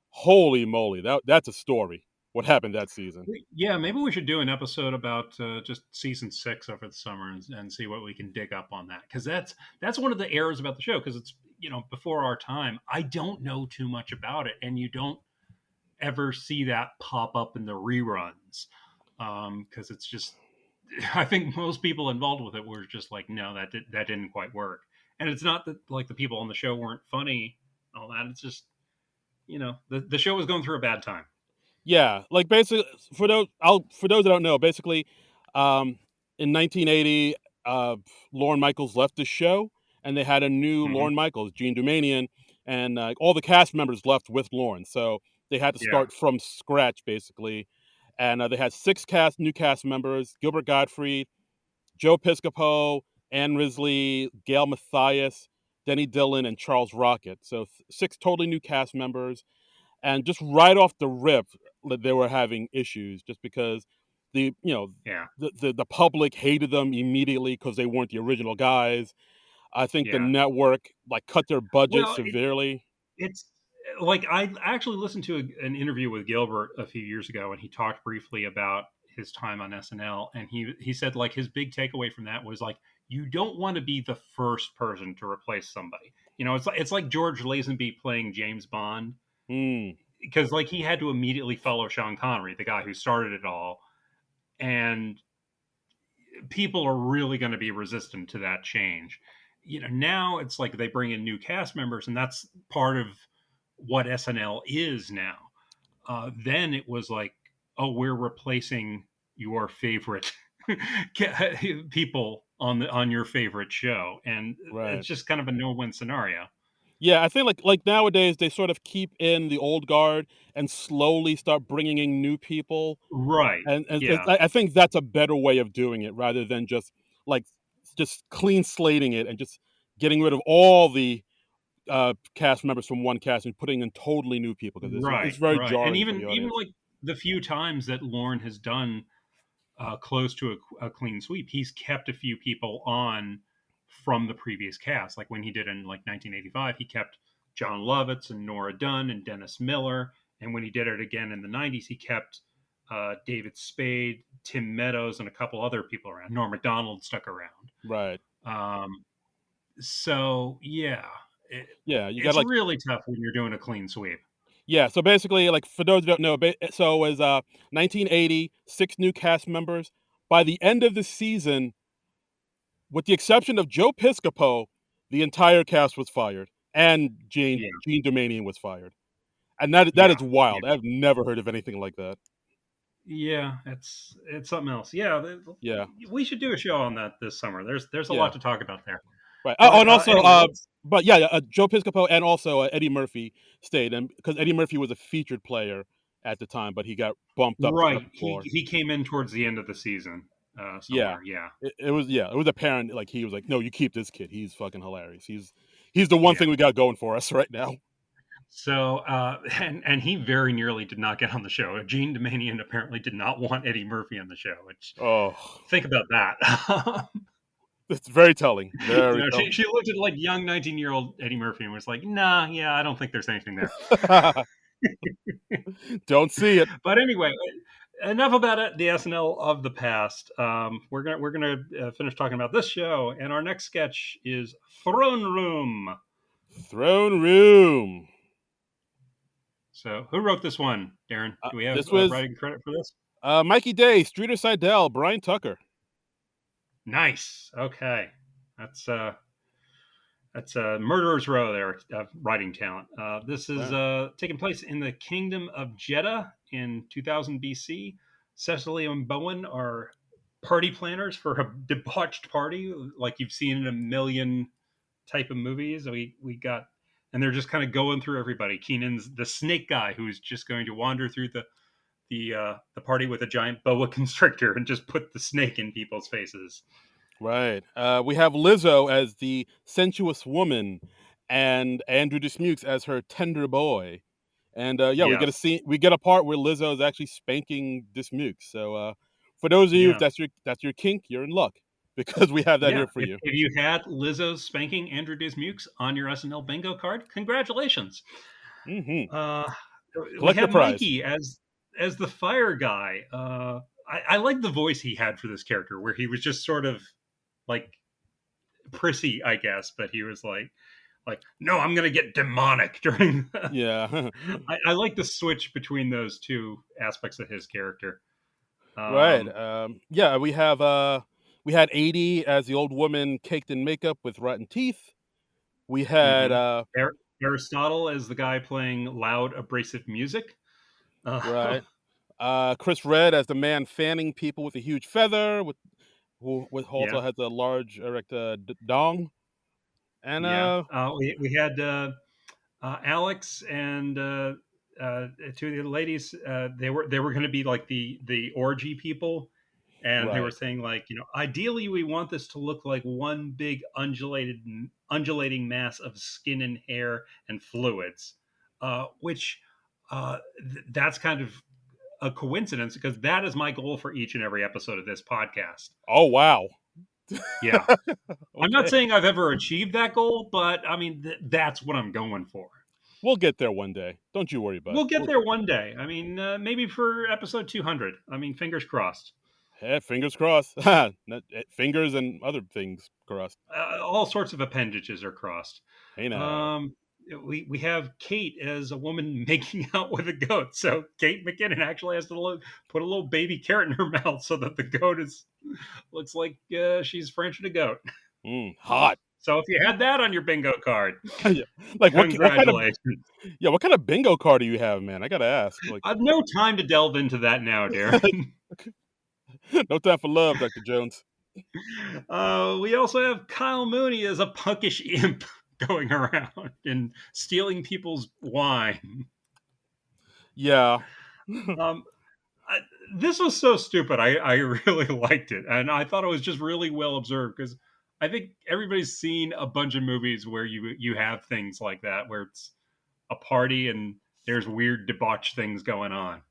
holy moly, that's a story. What happened that season? Yeah, maybe we should do an episode about just season 6 over the summer and see what we can dig up on that, because that's one of the errors about the show, because it's before our time. I don't know too much about it, and you don't ever see that pop up in the reruns, because it's just I think most people involved with it were just like, no, that didn't quite work. And it's not that like the people on the show weren't funny, all that. It's just the show was going through a bad time. Yeah, like basically for those that don't know, basically, um, in 1980, Lorne Michaels left the show, and they had a new Hmm. Lorne Michaels, Gene Dumanian, and all the cast members left with Lorne, so they had to Yeah, start from scratch basically, and they had six new cast members: Gilbert Gottfried, Joe Piscopo, Ann Risley, Gail Mathias, Denny Dillon, and Charles Rocket. So six totally new cast members, and just right off the rip, they were having issues just because the you know Yeah. the public hated them immediately because they weren't the original guys. I think the Yeah. network like cut their budget Well, severely. it's like I actually listened to an interview with Gilbert a few years ago, and he talked briefly about his time on SNL, and he said like his big takeaway from that was like you don't want to be the first person to replace somebody. You know, it's like George Lazenby playing James Bond Mm, because like he had to immediately follow Sean Connery, the guy who started it all, and people are really going to be resistant to that change. You know, now it's like they bring in new cast members, and that's part of what SNL is now. Then it was like, oh, we're replacing your favorite people on your favorite show, and right. it's just kind of a no-win scenario. Yeah, I think like nowadays they sort of keep in the old guard and slowly start bringing in new people, Right. and Yeah. I think that's a better way of doing it rather than just like just clean slating it and just getting rid of all the cast members from one cast and putting in totally new people because it's Right. very Right. And jarring for the even audience. like the few times that Lauren has done close to a clean sweep. He's kept a few people on from the previous cast. Like when he did in like 1985, he kept John Lovitz and Nora Dunn and Dennis Miller. And when he did it again in the 90s, he kept David Spade, Tim Meadows, and a couple other people around. Norm Macdonald stuck around. Right. Um, so yeah, Yeah, you got it's like really tough when you're doing a clean sweep. yeah. So basically, like for those who don't know, so it was 1980, six new cast members. By the end of the season, with the exception of Joe Piscopo, the entire cast was fired, and Yeah, Gene Domanian was fired, and that yeah, is yeah. wild. I've never heard of anything like that. Yeah, it's something else. Yeah, Yeah, we should do a show on that this summer. There's a yeah, lot to talk about there. right. Oh, But and also, anyway, let's. but yeah, Joe Piscopo and also Eddie Murphy stayed, and because Eddie Murphy was a featured player at the time, but he got bumped up to Right, second floor. he came in towards the end of the season Yeah. somewhere. Yeah, It was apparent, like, he was like, "No, you keep this kid. He's fucking hilarious. He's the one yeah. thing we got going for us right now." So and he very nearly did not get on the show. Gene Domanian apparently did not want Eddie Murphy on the show. Which Oh, think about that. it's very telling, You very know, telling. she looked at like young 19-year-old Eddie Murphy and was like, "Nah, yeah, I don't think there's anything there." Don't see it. But anyway, enough about it, the SNL of the past. We're gonna finish talking about this show, and our next sketch is Throne Room. Throne Room. So, who wrote this one, Darren? Do we have This was, writing credit for this? Mikey Day, Streeter Seidel, Brian Tucker. Nice. Okay, that's murderer's row there of writing talent. This is Wow. taking place in the Kingdom of Jeddah in 2000 BC. Cecily and Bowen are party planners for a debauched party like you've seen in a million type of movies. We got, and they're just kind of going through everybody. Keenan's the snake guy who's just going to wander through the party with a giant boa constrictor and just put the snake in people's faces. Right. We have Lizzo as the sensuous woman and Andrew Dismukes as her tender boy. And yeah, we get a Yes. scene. We get a part where Lizzo is actually spanking Dismukes. So for those of you, if Yeah. that's your kink, you're in luck because we have that Yeah, here for you. if you had Lizzo's spanking Andrew Dismukes on your SNL bingo card, congratulations. Hmm. Uh, we Collect your have prize. Mikey as the fire guy. I like the voice he had for this character, where he was just sort of like prissy, I guess, but he was like no, I'm gonna get demonic during. Yeah. I like the switch between those two aspects of his character. Right. Um, Yeah, we had 80 as the old woman caked in makeup with rotten teeth. We had mhm. Aristotle as the guy playing loud, abrasive music. Uh, right. Chris Red as the man fanning people with a huge feather, with yeah, also has a large erect dong. And yeah. We had Alex and two of the ladies, they were going to be like the orgy people, and they were Right. saying like, ideally we want this to look like one big undulating mass of skin and hair and fluids, which that's kind of a coincidence because that is my goal for each and every episode of this podcast. Oh wow. Yeah. I'm not Okay. saying I've ever achieved that goal, but I mean, that's what I'm going for. We'll get there one day. Don't you worry, bud. We'll get We'll there get there. one day. I mean, maybe for episode 200. I mean, fingers crossed. Yeah, fingers crossed. Fingers and other things crossed. All sorts of appendages are crossed. Hey now. Um, we have Kate as a woman making out with a goat. So Kate McKinnon actually has to put a little baby carrot in her mouth so that the goat looks like she's Frenching a goat. Hot. So if you had that on your bingo card, Yeah. Like what kind of congratulations. what kind of bingo card do you have, man? I gotta ask. Like I've no time to delve into that now, Darren. no time for love, Dr. Jones. We also have Kyle Mooney as a punkish imp going around and stealing people's wine. Yeah. Um, I, this was so stupid. I really liked it, and I thought it was just really well observed because I think everybody's seen a bunch of movies where you have things like that where it's a party and there's weird debauch things going on.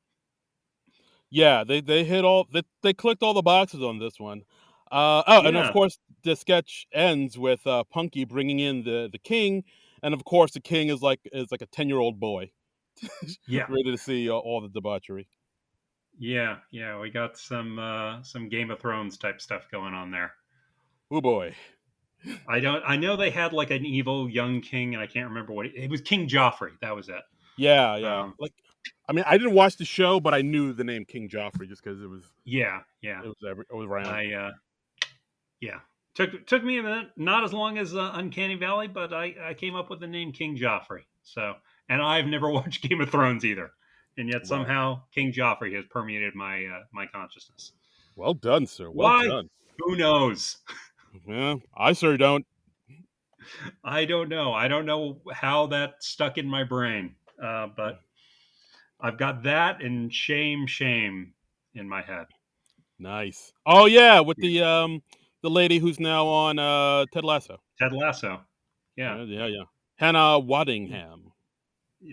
Yeah, they hit all they clicked all the boxes on this one. And of Yeah, course the sketch ends with Punky bringing in the king, and of course the king is like a 10-year-old boy, yeah, ready to see all the debauchery. yeah. We got some Game of Thrones type stuff going on there. Oh boy. I know they had like an evil young king, and I can't remember what it was. King Joffrey. That was it. Yeah, yeah. Um, Like, I mean, I didn't watch the show, but I knew the name King Joffrey just because yeah, yeah. it was around. Yeah. Took me a minute. Not as long as Uncanny Valley, but I came up with the name King Joffrey. So, and I've never watched Game of Thrones either, and yet Right. somehow King Joffrey has permeated my consciousness. Well done, sir. Well Why? done. Who knows? Yeah, I sure don't. I don't know. I don't know how that stuck in my brain, but I've got that and shame in my head. Nice. Oh yeah, with the lady who's now on Ted Lasso. Ted Lasso. Yeah, Yeah, yeah, yeah. Hannah Waddingham.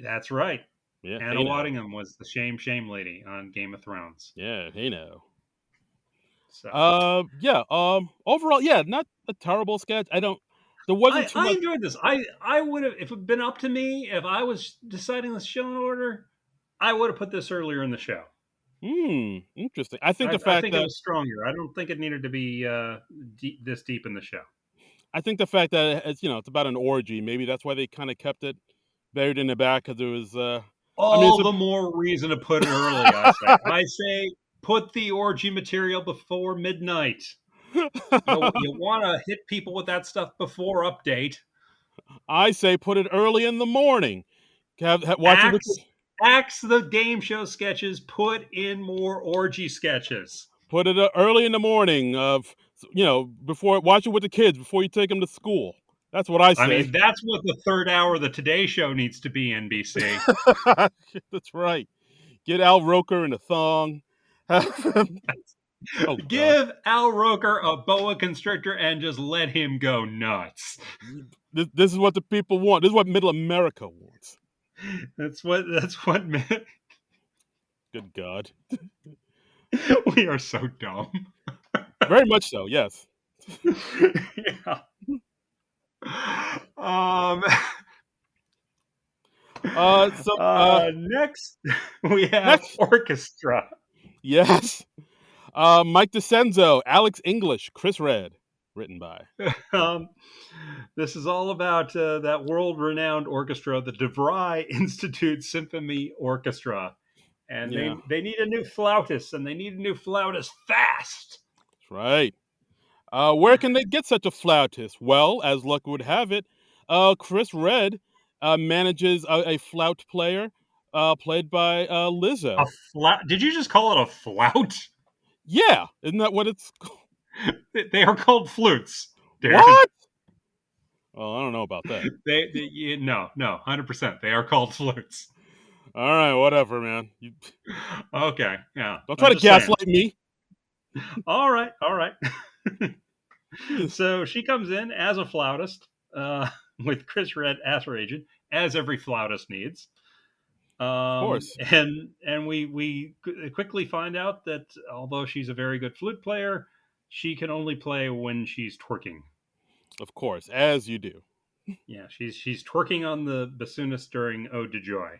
that's right. Yeah, Anna hey now. Waddingham was the shame lady on Game of Thrones. Yeah, hey now. So Yeah. Overall, yeah, not a terrible sketch. I don't. There wasn't too I much. enjoyed this. I would have, if it had been up to me, if I was deciding the show in order, I would have put this earlier in the show. Interesting. I think the I fact think it that was stronger. I don't think it needed to be this deep in the show. it's about an orgy. Maybe that's why they kind of kept it buried in the back because it was. I mean, All the more reason to put it early. I say. I say put the orgy material before midnight. You want to hit people with that stuff before update. I say put it early in the morning. Watch it with Axe axe the game show sketches. Put in more orgy sketches. put it early in the morning of before watch it with the kids before you take them to school. That's what I I say. mean, that's what the third hour of the Today Show needs to be, NBC. That's right. Get Al Roker in a thong. Oh God. Give Al Roker a boa constrictor and just let him go nuts. This is what the people want. This is what Middle America wants. That's what Good God. we are so dumb. Very much so. Yes. Yeah. Um So next we have next, orchestra. yes. Mike DeCenzo, Alex English, Chris Red, written by. Um, this is all about that world-renowned orchestra, the DeVry Institute Symphony Orchestra, and Yeah, they need a new flautist, and they need a new flautist fast. that's right. Where can they get such a flautist? Well, as luck would have it, Chris Red manages a flout player played by A Lizzo. flout? Did you just call it a flout? Yeah, isn't that what it's called? They are called flutes, Darren. What? Well, I don't know about that. No, 100%. They are called flutes. All right, whatever, man. You Okay, yeah. don't try I'm to just saying. gaslight me. All right, all right. So she comes in as a flautist, uh, with Chris Red as her agent, as every flautist needs. Of course, And we quickly find out that although she's a very good flute player, she can only play when she's twerking. of course, as you do. Yeah, she's twerking on the bassoonist during "Ode to Joy."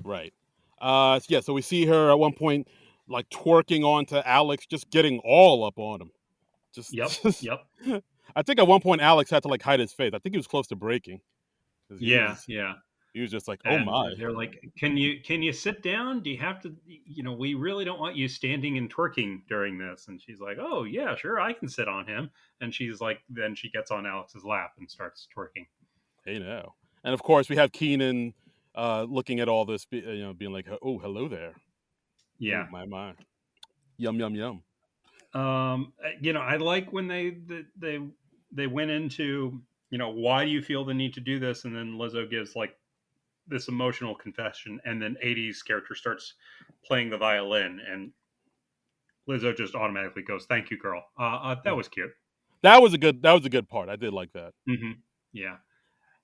Right. Yeah. So we see her at one point, like twerking onto Alex, just getting all up on him. Yep, Just yep, I think at one point Alex had to like hide his face. I think he was close to breaking because yeah, yeah. he was just like, oh And my. they're like, can you sit down? Do you have to? We really don't want you standing and twerking during this." And she's like, "Oh yeah, sure, I can sit on him." And she's like, then she gets on Alex's lap and starts twerking. Hey now. And of course we have Keenan looking at all this, being like, oh hello there. Oh Yeah. my. Yum yum yum. I like when they went into, why do you feel the need to do this, and then Lizzo gives like this emotional confession, and then 80s character starts playing the violin, and Lizzo just automatically goes, "Thank you, girl." That Yeah. was cute. That was a good part. I did like that. Hmm. Yeah.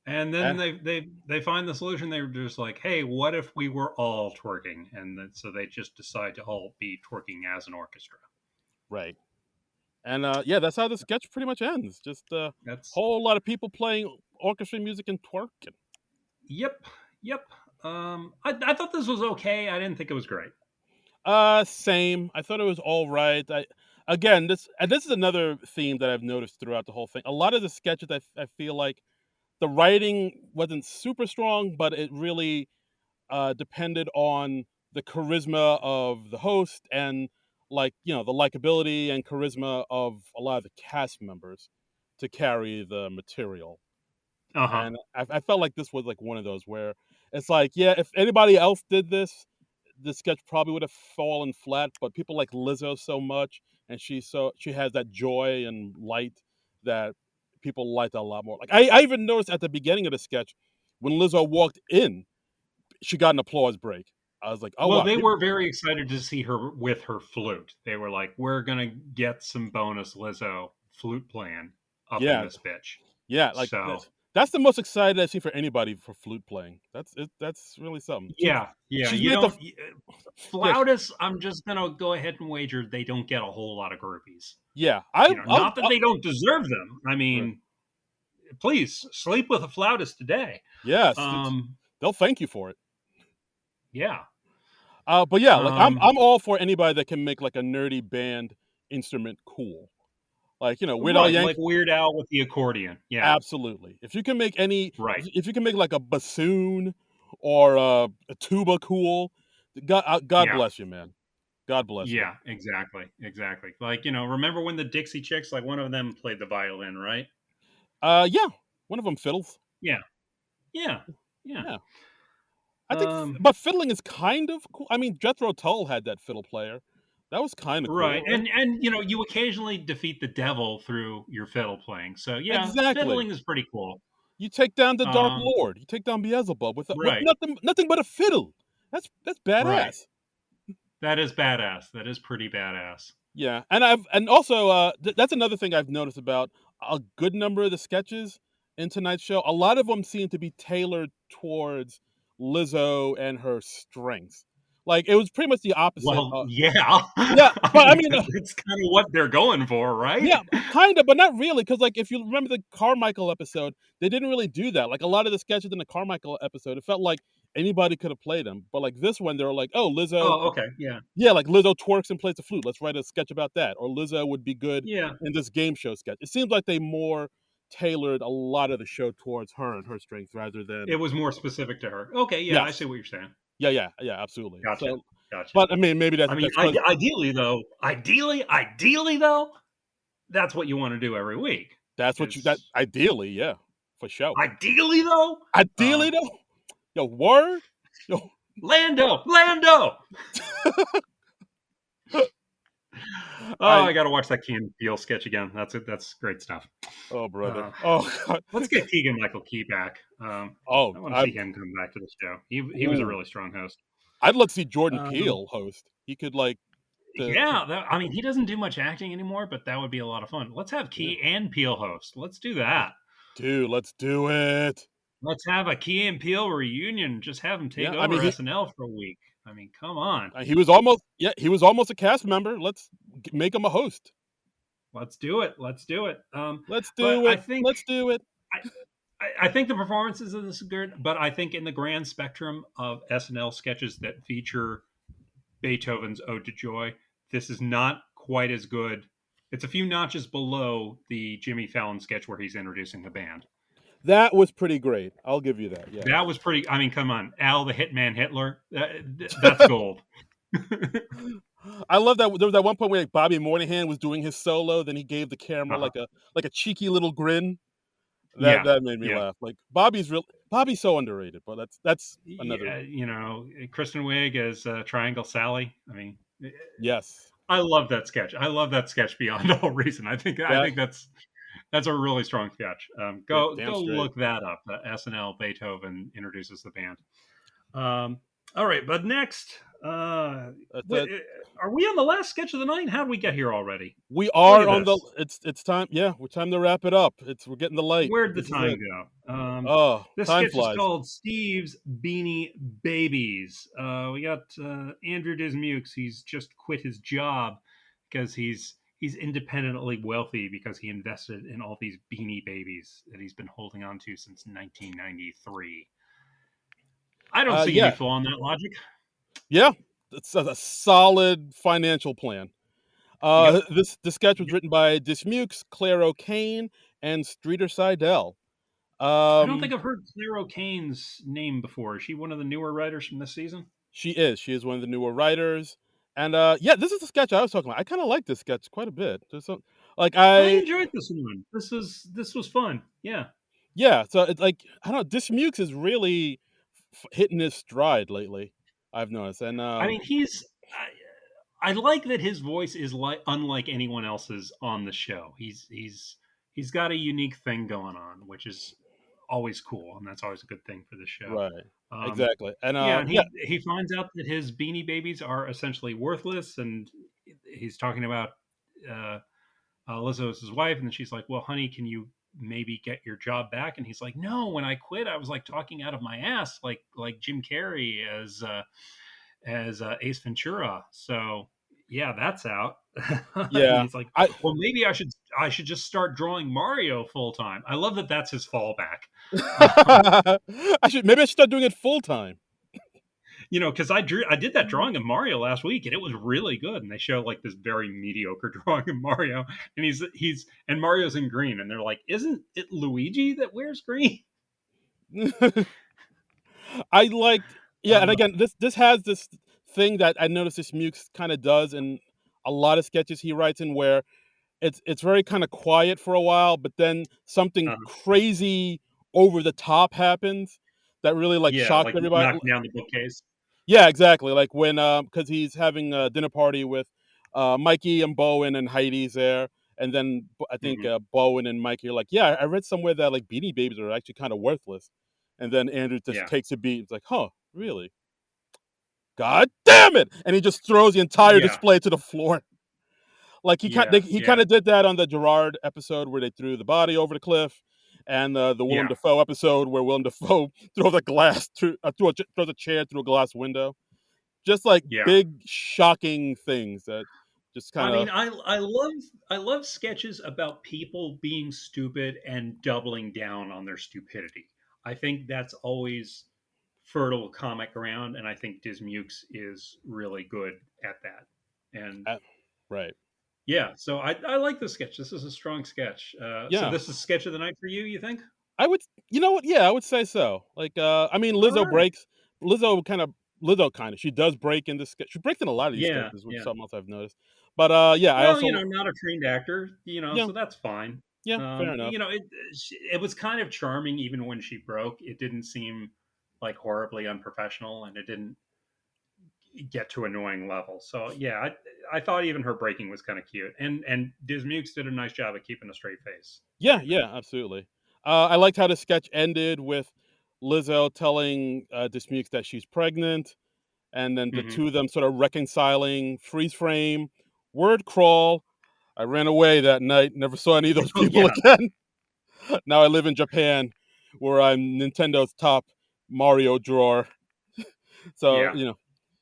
And then And they find the solution. They're just like, "Hey, what if we were all twerking?" And then, so they just decide to all be twerking as an orchestra. right. And yeah, that's how the sketch pretty much ends. Just a That's whole lot of people playing orchestra music and twerking. Yep, yep. I thought this was okay. I didn't think it was great. Same. I thought it was all right. Again, this is another theme that I've noticed throughout the whole thing. A lot of the sketches, I feel like the writing wasn't super strong, but it really depended on the charisma of the host and like the likability and charisma of a lot of the cast members to carry the material. Uh huh. And I felt like this was like one of those where it's like, yeah, if anybody else did this sketch probably would have fallen flat. But people like Lizzo so much, and she has that joy and light that people liked a lot more. Like I even noticed at the beginning of the sketch when Lizzo walked in, she got an applause break. I was like, oh Well, wow, they people, were very excited to see her with her flute. They were like, "We're gonna get some bonus Lizzo flute playing up in yeah, this bitch." yeah, like So that's the most excited I've seen for anybody for flute playing. That's it. That's really something. yeah, yeah. She's You made the don't yeah, flautists. I'm just gonna go ahead and wager they don't get a whole lot of groupies. yeah. Not that they don't deserve them. I Right. mean, please sleep with a flautist today. Yes, Um, they'll thank you for it. yeah. But yeah, like Um, I'm all for anybody that can make like a nerdy band instrument cool. Like Weird Al right, like Yankovic, Weird Al with the accordion. Yeah, absolutely. If you can make any, right. if you can make like a bassoon or a tuba cool, God Yeah, bless you, man. God bless you. yeah, exactly, exactly. Like, remember when the Dixie Chicks, like one of them played the violin, right? Yeah, one of them fiddles. Yeah, yeah, yeah. Yeah, Um, but fiddling is kind of cool. I mean, Jethro Tull had that fiddle player. That was kind of right. cool, right? And you occasionally defeat the devil through your fiddle playing. So yeah, Exactly. fiddling is pretty cool. You take down the Dark Um, Lord. You take down Beelzebub with right, nothing but a fiddle. That's right. badass. That is badass. That is pretty badass. Yeah, and also that's another thing I've noticed about a good number of the sketches in tonight's show. A lot of them seem to be tailored towards Lizzo and her strengths. Like it was pretty much the opposite. Well, yeah. Yeah, I but I mean, mean, it's kind of what they're going for, right? yeah, kind of, but not really. Because like if you remember the Carmichael episode, they didn't really do that. Like a lot of the sketches in the Carmichael episode, it felt like anybody could have played them. But like this one, they were like, oh, Lizzo. Oh, okay. Yeah. Yeah, like Lizzo twerks and plays the flute. Let's write a sketch about that. Or Lizzo would be good Yeah. in this game show sketch. It seems like they more tailored a lot of the show towards her and her strengths rather It than was more specific to her. Okay. Yeah. I yes, see what you're saying. yeah, absolutely. Gotcha. So, Gotcha. but I mean, maybe I mean, that's because ideally though, that's what you want to do every week. that's what you that Is ideally, yeah, for sure. ideally though, Ideally though, yo, word, yo, Lando. Oh, I I got to watch that Key and Peele sketch again. That's it. That's great stuff. oh brother. Uh, Oh god. let's get Keegan Michael Key back. Oh, I want to see him come back to the show. He was a ooh. really strong host. I'd love to see Jordan Um, Peele host. He could like the yeah, I mean, he doesn't do much acting anymore, but that would be a lot of fun. Let's have yeah. Key and Peele host. Let's do that. Dude, let's do it. Let's have a Key and Peele reunion. Just have him take Yeah, I over mean SNL for a week. I mean, come on. he was almost yeah, he was almost a cast member. Let's make him a host. Let's do it. Let's do it. Let's But do it. Let's do it. I think the performances of this are good, but I think in the grand spectrum of SNL sketches that feature Beethoven's Ode to Joy, this is not quite as good. It's a few notches below the Jimmy Fallon sketch where he's introducing the band. That was pretty great. I'll give you that. Yeah. That was pretty. I mean, come on, Al the Hitman Hitler. That's gold. I love that there was that one point where like, Bobby Moynihan was doing his solo, then he gave the camera Uh-huh. like a cheeky little grin. Yeah, That made me yeah, laugh. Like Bobby's so underrated, but that's another yeah. You know, Kristen Wiig as Triangle Sally. I mean, yes. I love that sketch. I love that sketch beyond all reason. I That think that's a really strong sketch. yeah, Go damn go straight. look that up. SNL Beethoven introduces the band. All right, but next, That's what it. are we on the last sketch of the night? How did we get here already? We Look are at on the this. it's time. Yeah, we're time to wrap it up. We're getting the light. Where'd the This is time it. go? Oh, This time sketch is flies. called Steve's Beanie Babies. We got Andrew Dismukes. He's just quit his job because he's independently wealthy because he invested in all these Beanie Babies that he's been holding on to since 1993. I don't see any Yeah, flaw in that logic. yeah. It's a solid financial plan. Yep. This sketch was written by Dismukes, Claire O'Kane, and Streeter Seidel. I don't think Um, I've heard Claire O'Kane's name before. Is she one of the newer writers from this season? she is. She is one of the newer writers. And yeah, this is the sketch I was talking about. I kind of like this sketch quite a bit. There's some like I I enjoyed this one. This was fun. Yeah. yeah. So it's like I don't know. Dismukes is really hitting his stride lately. I've noticed, and I mean, I like that his voice is like unlike anyone else's on the show. He's got a unique thing going on, which is always cool, and that's always a good thing for the show. right, Um, exactly, and yeah, and yeah, he finds out that his Beanie Babies are essentially worthless, and he's talking about uh, Lizzo's his wife, and then she's like, "Well, honey, can you maybe get your job back?" And he's like, "No, when I quit, I was like talking out of my ass, like Jim Carrey as Ace Ventura. So yeah, that's out." And yeah. he's like, I "Well, maybe I should just start drawing Mario full time." I love that that's his fallback. Um, I should start doing it full time. because I did that drawing of Mario last week, and it was really good. And they show like this very mediocre drawing of Mario, and and Mario's in green, and they're like, "Isn't it Luigi that wears green?" I liked yeah, and Uh, again, this has this thing that I noticed this Mukes kind of does in a lot of sketches he writes in where it's very kind of quiet for a while, but then something uh, crazy over the top happens that really like yeah, shocked like everybody. knocking down the bookcase. Yeah, exactly. Like when because he's having a dinner party with Mikey and Bowen and Heidi's there, and then I think Hmm. Bowen and Mikey are like, "Yeah, I read somewhere that like Beanie Babies are actually kind of worthless," and then Andrew just Yeah, takes a beat. It's like, "Huh, really? God damn it!" And he just throws the entire yeah, display to the floor. Like yeah, he kind yeah, of did that on the Gerard episode where they threw the body over the cliff, and the Willem yeah, Dafoe episode where Willem Dafoe throws a glass through throws a chair through a glass window. Just like yeah. big shocking things that just I kind mean, of I love sketches about people being stupid and doubling down on their stupidity. I think that's always fertile comic ground, and I think Dismukes is really good at that. And right. yeah, so I like the sketch. This is a strong sketch. So Yeah. this is sketch of the night for you. You think? I would you know what? Yeah, I would say so. Like I mean All right. Lizzo kind of she does break in this sketch. She breaks in a lot of these Yeah, sketches, which is yeah. something else I've noticed. But yeah, I Well, also not a trained actor, yeah, so that's fine. yeah, fair enough. It was kind of charming even when she broke. It didn't seem like horribly unprofessional, and get to annoying levels. So yeah, I thought even her breaking was kind of cute, and Dismukes did a nice job of keeping a straight face Yeah, during that. yeah, absolutely. I liked how the sketch ended with Lizzo telling Dismukes that she's pregnant, and then the Hmm. two of them sort of reconciling. Freeze frame, word crawl. I ran away that night. Never saw any of those Oh people yeah, again. Now I live in Japan, where I'm Nintendo's top Mario drawer. So yeah.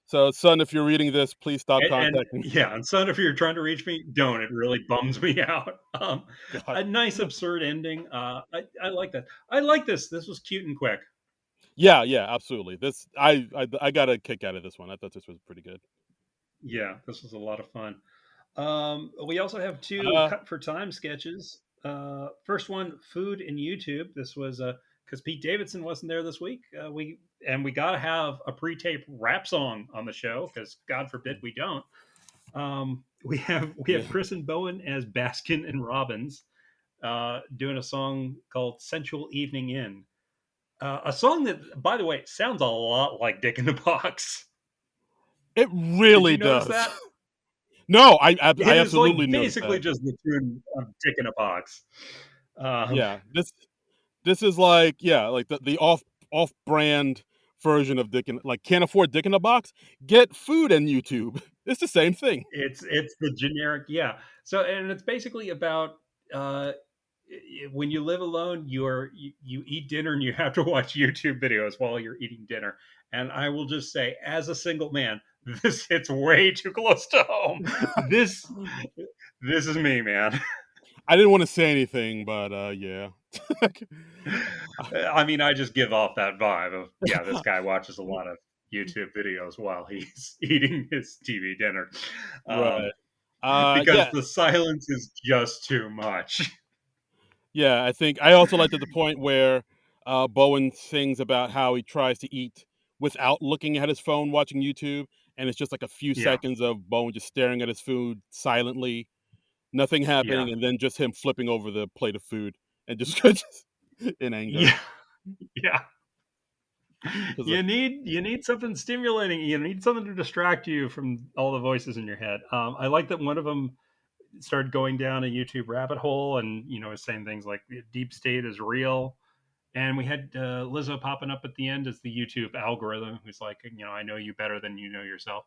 so son, if you're reading this, please stop And contacting me. yeah, and son, if you're trying to reach me, don't. It really bums me out. God. A nice absurd ending. I like that. I like this. This was cute and quick. Yeah, yeah, absolutely. This I got a kick out of this one. I thought this was pretty good. Yeah, this was a lot of fun. We also have two Uh, cut for time sketches. First one, food and YouTube. This was because Pete Davidson wasn't there this week. We got to have a pre-tape rap song on the show because God forbid we don't. We have yeah. Chris and Bowen as Baskin and Robbins doing a song called "Sensual Evening In." A song that, by the way, sounds a lot like Dick in the Box. It Did really you notice does. that? No, It I is like absolutely noticed basically that. just the tune of Dick in a Box. Um, Yeah, this is like yeah, like the off brand version of Dick in like can't afford Dick in a box. Get food and YouTube. It's the same thing. it's the generic, yeah. So and it's basically about uh, when you live alone, you eat dinner and you have to watch YouTube videos while you're eating dinner. And I will just say, as a single man, this hits way too close to home. This this is me, man. I didn't want to say anything, but yeah. I mean, I just give off that vibe of, yeah, this guy watches a lot of YouTube videos while he's eating his TV dinner, Right. because Yeah, the silence is just too much. yeah. I think I also liked at the point where Bowen sings about how he tries to eat without looking at his phone, watching YouTube, and it's just like a few Yeah, seconds of Bowen just staring at his food silently, nothing yeah, happening, and then just him flipping over the plate of food and just, just in anger. yeah, yeah. Because You need something stimulating. You need something to distract you from all the voices in your head. I like that one of them started going down a YouTube rabbit hole, and was saying things like deep state is real. And we had Lizzo popping up at the end as the YouTube algorithm, who's like, I know you better than you know yourself.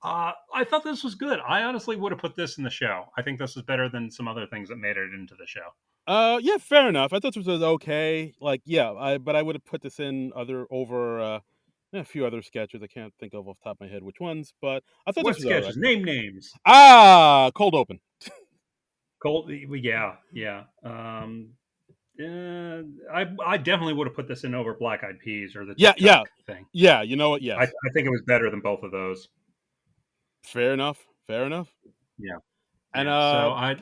I thought this was good. I honestly would have put this in the show. I think this was better than some other things that made it into the show. yeah, fair enough. I thought this was okay. Like, yeah, but I would have put this in other over a few other sketches. I can't think of off the top of my head which ones, but I thought this What was all right. sketches? Name names. Cold open. Cold. Yeah, yeah. I definitely would have put this in over Black Eyed Peas or the Yeah, yeah, TikTok thing. yeah. You know what? I, Yes, I think it was better than both of those. fair enough. Fair enough. Yeah, And yeah. So I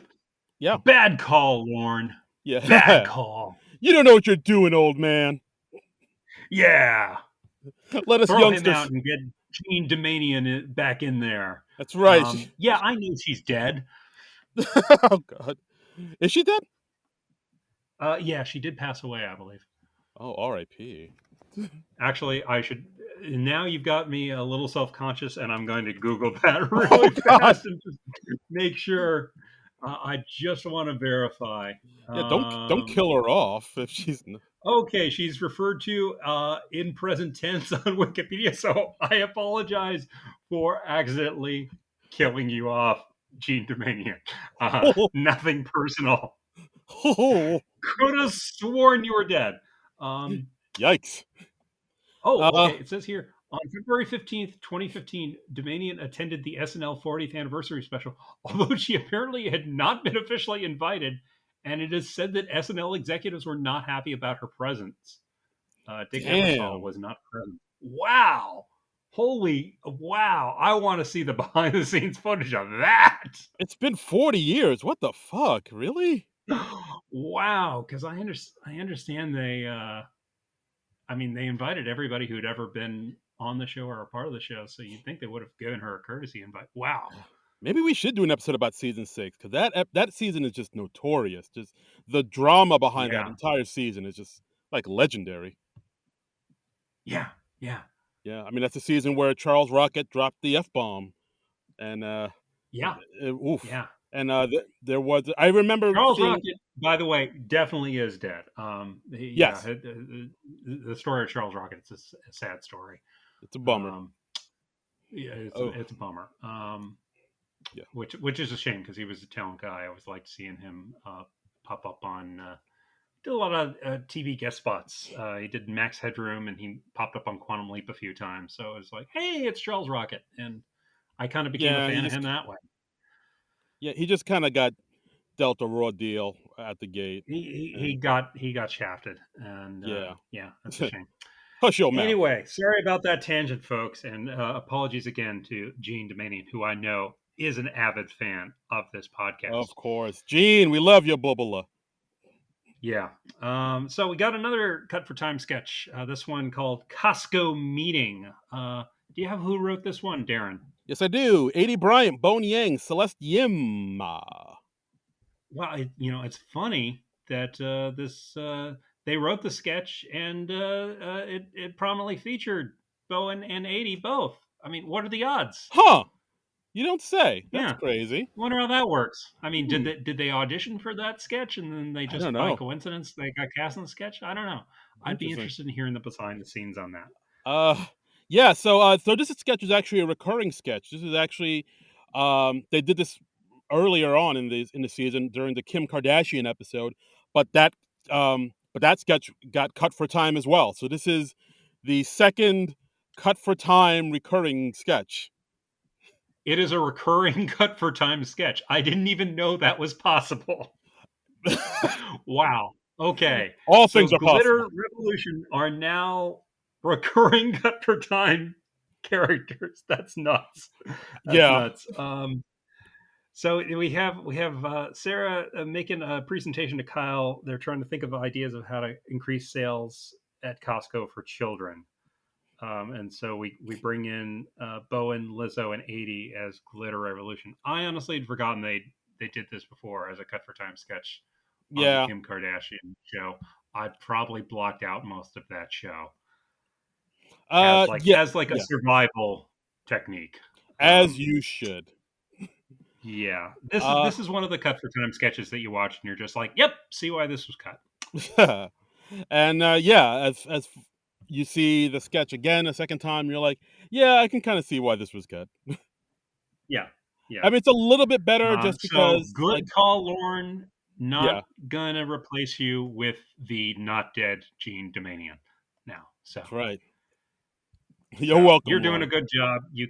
yeah, bad call, Lauren. Bad yeah. call. You don't know what you're doing, old man. Yeah. Let us Throw him youngsters. out and get Jean Domanian back in there. That's right. Yeah, I knew she's dead. Oh God, is she dead? Yeah, she did pass away, I believe. Oh, R.I.P. Actually, I should. Now you've got me a little self conscious, and I'm going to Google that Oh really God. fast and just make sure. I just want to verify. Yeah, don't Um, kill her off if she's. okay, she's referred to in present tense on Wikipedia, so I apologize for accidentally killing you off, Gene Domanion. Nothing personal. Oh, Could have sworn you were dead. Um, yikes. oh, Uh, okay. It says here on February 15th, 2015, Domanion attended the SNL 40th anniversary special, although she apparently had not been officially invited, and it is said that SNL executives were not happy about her presence. Dick Ebersol damn. was not present. Wow. Holy wow. I want to see the behind the scenes footage of that. It's been 40 years. What the fuck? Really? Wow. Because I understand I mean, they invited everybody who'd ever been on the show or a part of the show. So you'd think they would have given her a courtesy invite. Wow. Maybe we should do an episode about season 6 because that season is just notorious. Just the drama behind that Yeah. entire season is just like legendary. Yeah. Yeah. Yeah, I mean, that's the season where Charles Rocket dropped the F-bomb, and, Yeah, oof. yeah. And, there was I remember Charles seeing. Rocket, by the way, definitely is dead. Yeah, Yes, the story of Charles Rocket, it's a sad story. it's a bummer. Um, yeah, Oh, it's a bummer. yeah. Which is a shame because he was a talent guy. I always liked seeing him pop up on. Did a lot of TV guest spots. He did Max Headroom, and he popped up on Quantum Leap a few times. So it was like, hey, it's Charles Rocket, and I kind of became a Yeah, fan of him that way. he just kinda got dealt a raw deal at the gate, He and got shafted, and yeah. yeah, that's a shame. Hush your mouth. Anyway, sorry about that tangent, folks, and apologies again to Gene Domanian, who I know is an avid fan of this podcast. Of course. Gene, we love you, Bubala. Yeah. So we got another cut for time sketch. This one called Costco Meeting. Do you have who wrote this one, Darren? Yes, I do. 80 Bryant, Bone Yang, Celeste Yim. Well, it's funny that this they wrote the sketch and it prominently featured Bowen and 80 both. I mean, what are the odds? Huh. You don't say. That's Yeah. crazy. Wonder how that works. I mean, Hmm. did they audition for that sketch and then they I don't just by know. coincidence they got cast in the sketch? I don't know. I'd be Interesting. interested in hearing the behind the scenes on that. Uh, yeah. So this sketch is actually a recurring sketch. This is actually, they did this earlier on in the season during the Kim Kardashian episode, but that sketch got cut for time as well. So this is the second cut for time recurring sketch. It is a recurring cut for time sketch. I didn't even know that was possible. Wow. Okay. All So things are Glitter possible. Revolution are now recurring cut for time characters. That's nuts. That's Yeah. nuts. So we have Sarah making a presentation to Kyle. They're trying to think of ideas of how to increase sales at Costco for children. And so we bring in Bowen, Lizzo, and 80 as Glitter Revolution. I honestly had forgotten they did this before as a cut for time sketch on the Yeah. Kim Kardashian show. I probably blocked out most of that show Yeah. as like a Yeah. survival technique. As you should. Yeah, Uh, this is one of the cut for time sketches that you watch and you're just like, yep, see why this was cut. and yeah, as you see the sketch again a second time, you're like, yeah, I can kind of see why this was cut. Yeah, I yeah. mean, it's a little bit better just So because, good call, Lauren. yeah, Not gonna replace you with the not dead Gene Domanian now. So that's right. You're so welcome, you're doing a Lauren. good job. You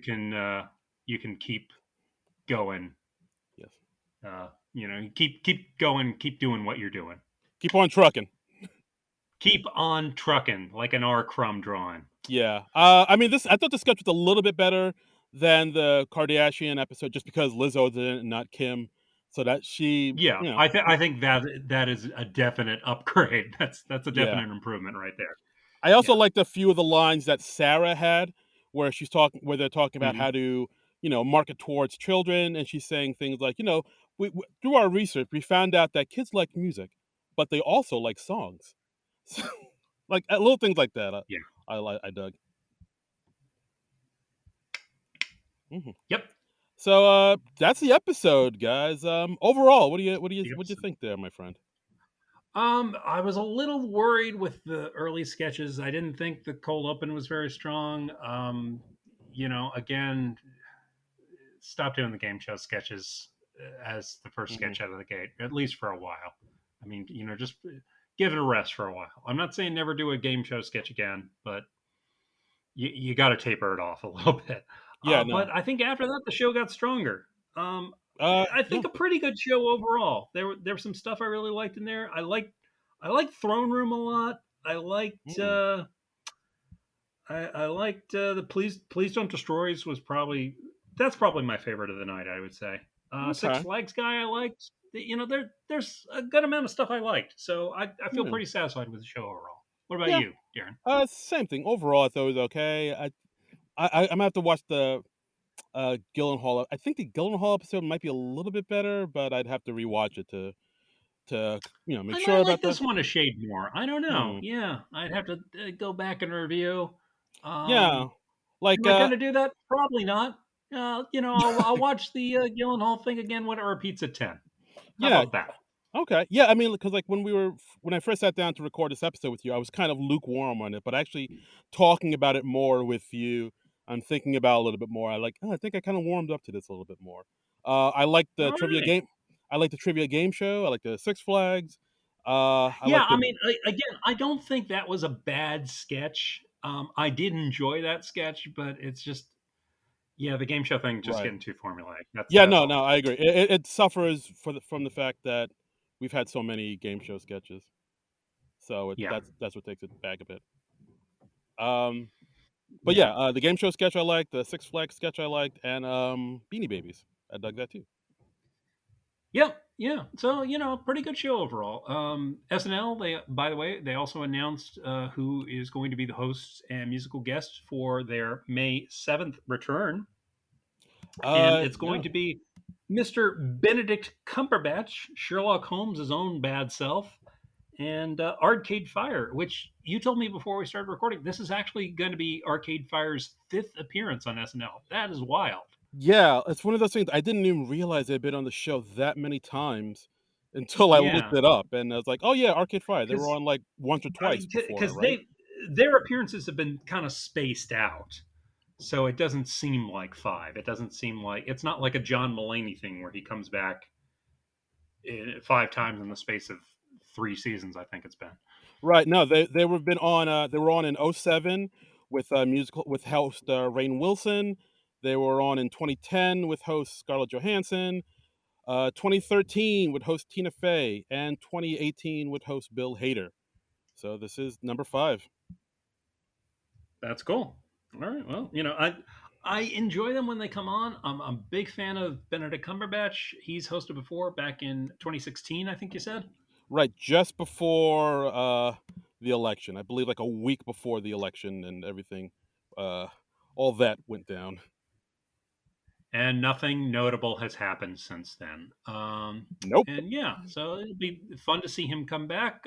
can keep going. Yes, Keep going. Keep doing what you're doing. keep on trucking. Keep on trucking like an R. Crumb drawing. Yeah. I mean, this I thought the sketch was a little bit better than the Kardashian episode, just because Lizzo did it and not Kim, so that she, Yeah, you know, I think that is a definite upgrade. That's a yeah. definite improvement right there. I also Yeah. liked a few of the lines that Sarah had, where they're talking about Mhm. how to, market towards children, and she's saying things like, we through our research, we found out that kids like music, but they also like songs. So, like little things like that. Yeah. I dug. Hmm. Yep. So that's the episode, guys. Overall, what do you Yep. think there, my friend? I was a little worried with the early sketches. I didn't think the cold open was very strong. Again, stop doing the game show sketches as the first Hmm. sketch out of the gate, at least for a while. I mean, just give it a rest for a while. I'm not saying never do a game show sketch again, but you got to taper it off a little bit. Yeah, But no. I think after that, the show got stronger. I Yeah. think a pretty good show overall. There was some stuff I really liked in there. I liked Throne Room a lot. Mm, I liked the Please Don't Destroys was probably that's probably my favorite of the night. I would say Six okay. Flags guy I liked. There's a good amount of stuff I liked. So I feel Yeah. pretty satisfied with the show overall. What about Yeah. you, Darren? Same thing. Overall, I thought it was okay. I'm gonna have to watch the Gyllenhaal. I think the Gyllenhaal episode might be a little bit better, but I'd have to rewatch it to make I might sure like about that. this one a shade more. I don't know. Hmm. Yeah, I'd have to go back and review. Um, Yeah. Like, Am I gonna do that? Probably not. I'll watch the, Gyllenhaal thing again when it repeats at 10. How yeah, about that? okay. Yeah, I mean, because like, when I first sat down to record this episode with you, I was kind of lukewarm on it, but actually talking about it more with you, I'm thinking about it a little bit more. "Oh, I think I kinda warmed up to this a little bit more." I like the trivia Alright. game I like the trivia game show, I like the Six Flags, I Yeah, like I the mean, again, I don't think that was a bad sketch. I did enjoy that sketch, but it's just yeah, the game show thing just right. getting too formulaic. That's Yeah, that's no, all. no, I agree. It suffers from the fact that we've had so many game show sketches, so Yeah. that's what takes it back a bit. Um, but Yeah. yeah, the game show sketch I liked, the Six Flags sketch I liked, and, Beanie Babies. I dug that too. Yep. Yeah. So, pretty good show overall. SNL, they by the way, they also announced who is going to be the hosts and musical guests for their May 7th return. And it's going Yeah. to be Mr. Benedict Cumberbatch, Sherlock Holmes' own bad self, and Arcade Fire, which you told me before we started recording. This is actually going to be Arcade Fire's fifth appearance on SNL. That is wild. Yeah, it's one of those things I didn't even realize they'd been on the show that many times until I looked Yeah, it up, and I was like, "Oh, yeah, Arcade Fire." They were because on, like, once or I twice mean, before, because right? their appearances have been kind of spaced out, so it doesn't seem like five. It doesn't seem like it's not like a John Mulaney thing where he comes back five times in the space of 3 seasons. I think it's been. Right, no, they were on in '07 with, musical with host, Rainn Wilson. They were on in 2010 with host Scarlett Johansson, 2013 with host Tina Fey, and 2018 with host Bill Hader. So this is number 5. That's cool. All right. Well, I enjoy them when they come on. I'm a big fan of Benedict Cumberbatch. He's hosted before back in 2016, I think you said. Right, just before, the election. I believe, like, a week before the election and everything, uh, all that went down. And nothing notable has happened since then. Nope. And yeah, so it'll be fun to see him come back.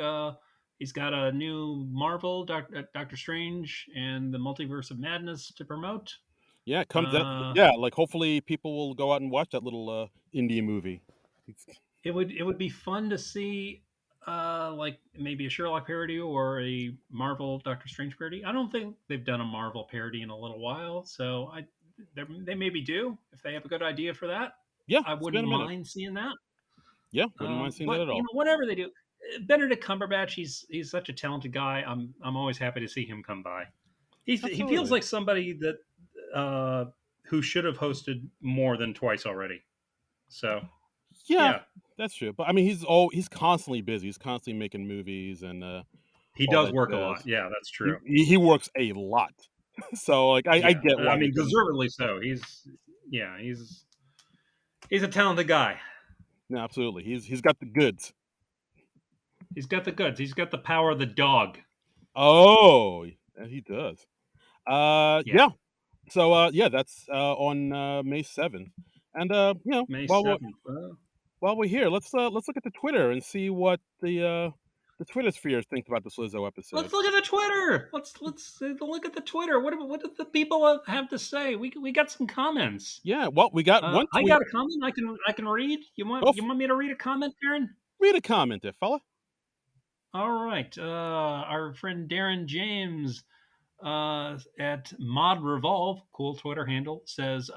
He's got a new Marvel, Doctor Strange, and the Multiverse of Madness to promote. Yeah, come that Uh, yeah, like, hopefully people will go out and watch that little, indie movie. it would be fun to see, like maybe a Sherlock parody or a Marvel Doctor Strange parody. I don't think they've done a Marvel parody in a little while, so they maybe do if they have a good idea for that. Yeah, I it's been wouldn't a minute. mind seeing that. Yeah, wouldn't mind seeing that But at all. whatever they do, Benedict Cumberbatch, he's such a talented guy. I'm always happy to see him come by. He feels Absolutely. like somebody that uh, who should have hosted more than twice already. So Yeah, yeah, that's true, but, I mean, he's constantly busy, he's constantly making movies and, he all does that work a jazz. lot. Yeah, that's He true. he he works a lot. So, like, I Yeah, get I why he mean, comes. deservedly so. Yeah, he's a talented guy. No, absolutely, he's got the goods. He's got the goods. He's got the power of the dog. Oh, yeah, he does. Yeah, Yeah. So, yeah, that's, on, May 7th, and, May 7th. while we're here, let's look at the Twitter and see what the Twitter sphere think about this Lizzo episode. Let's look at the Twitter. Let's look at the Twitter. What did the people have to say? We got some comments. Yeah, well, we got one I tweet. got a comment. I can read. You Go want f you want me to read a comment, Darren? read a comment there, fella. All right. Our friend Darren James at Mod Revolve, cool Twitter handle, says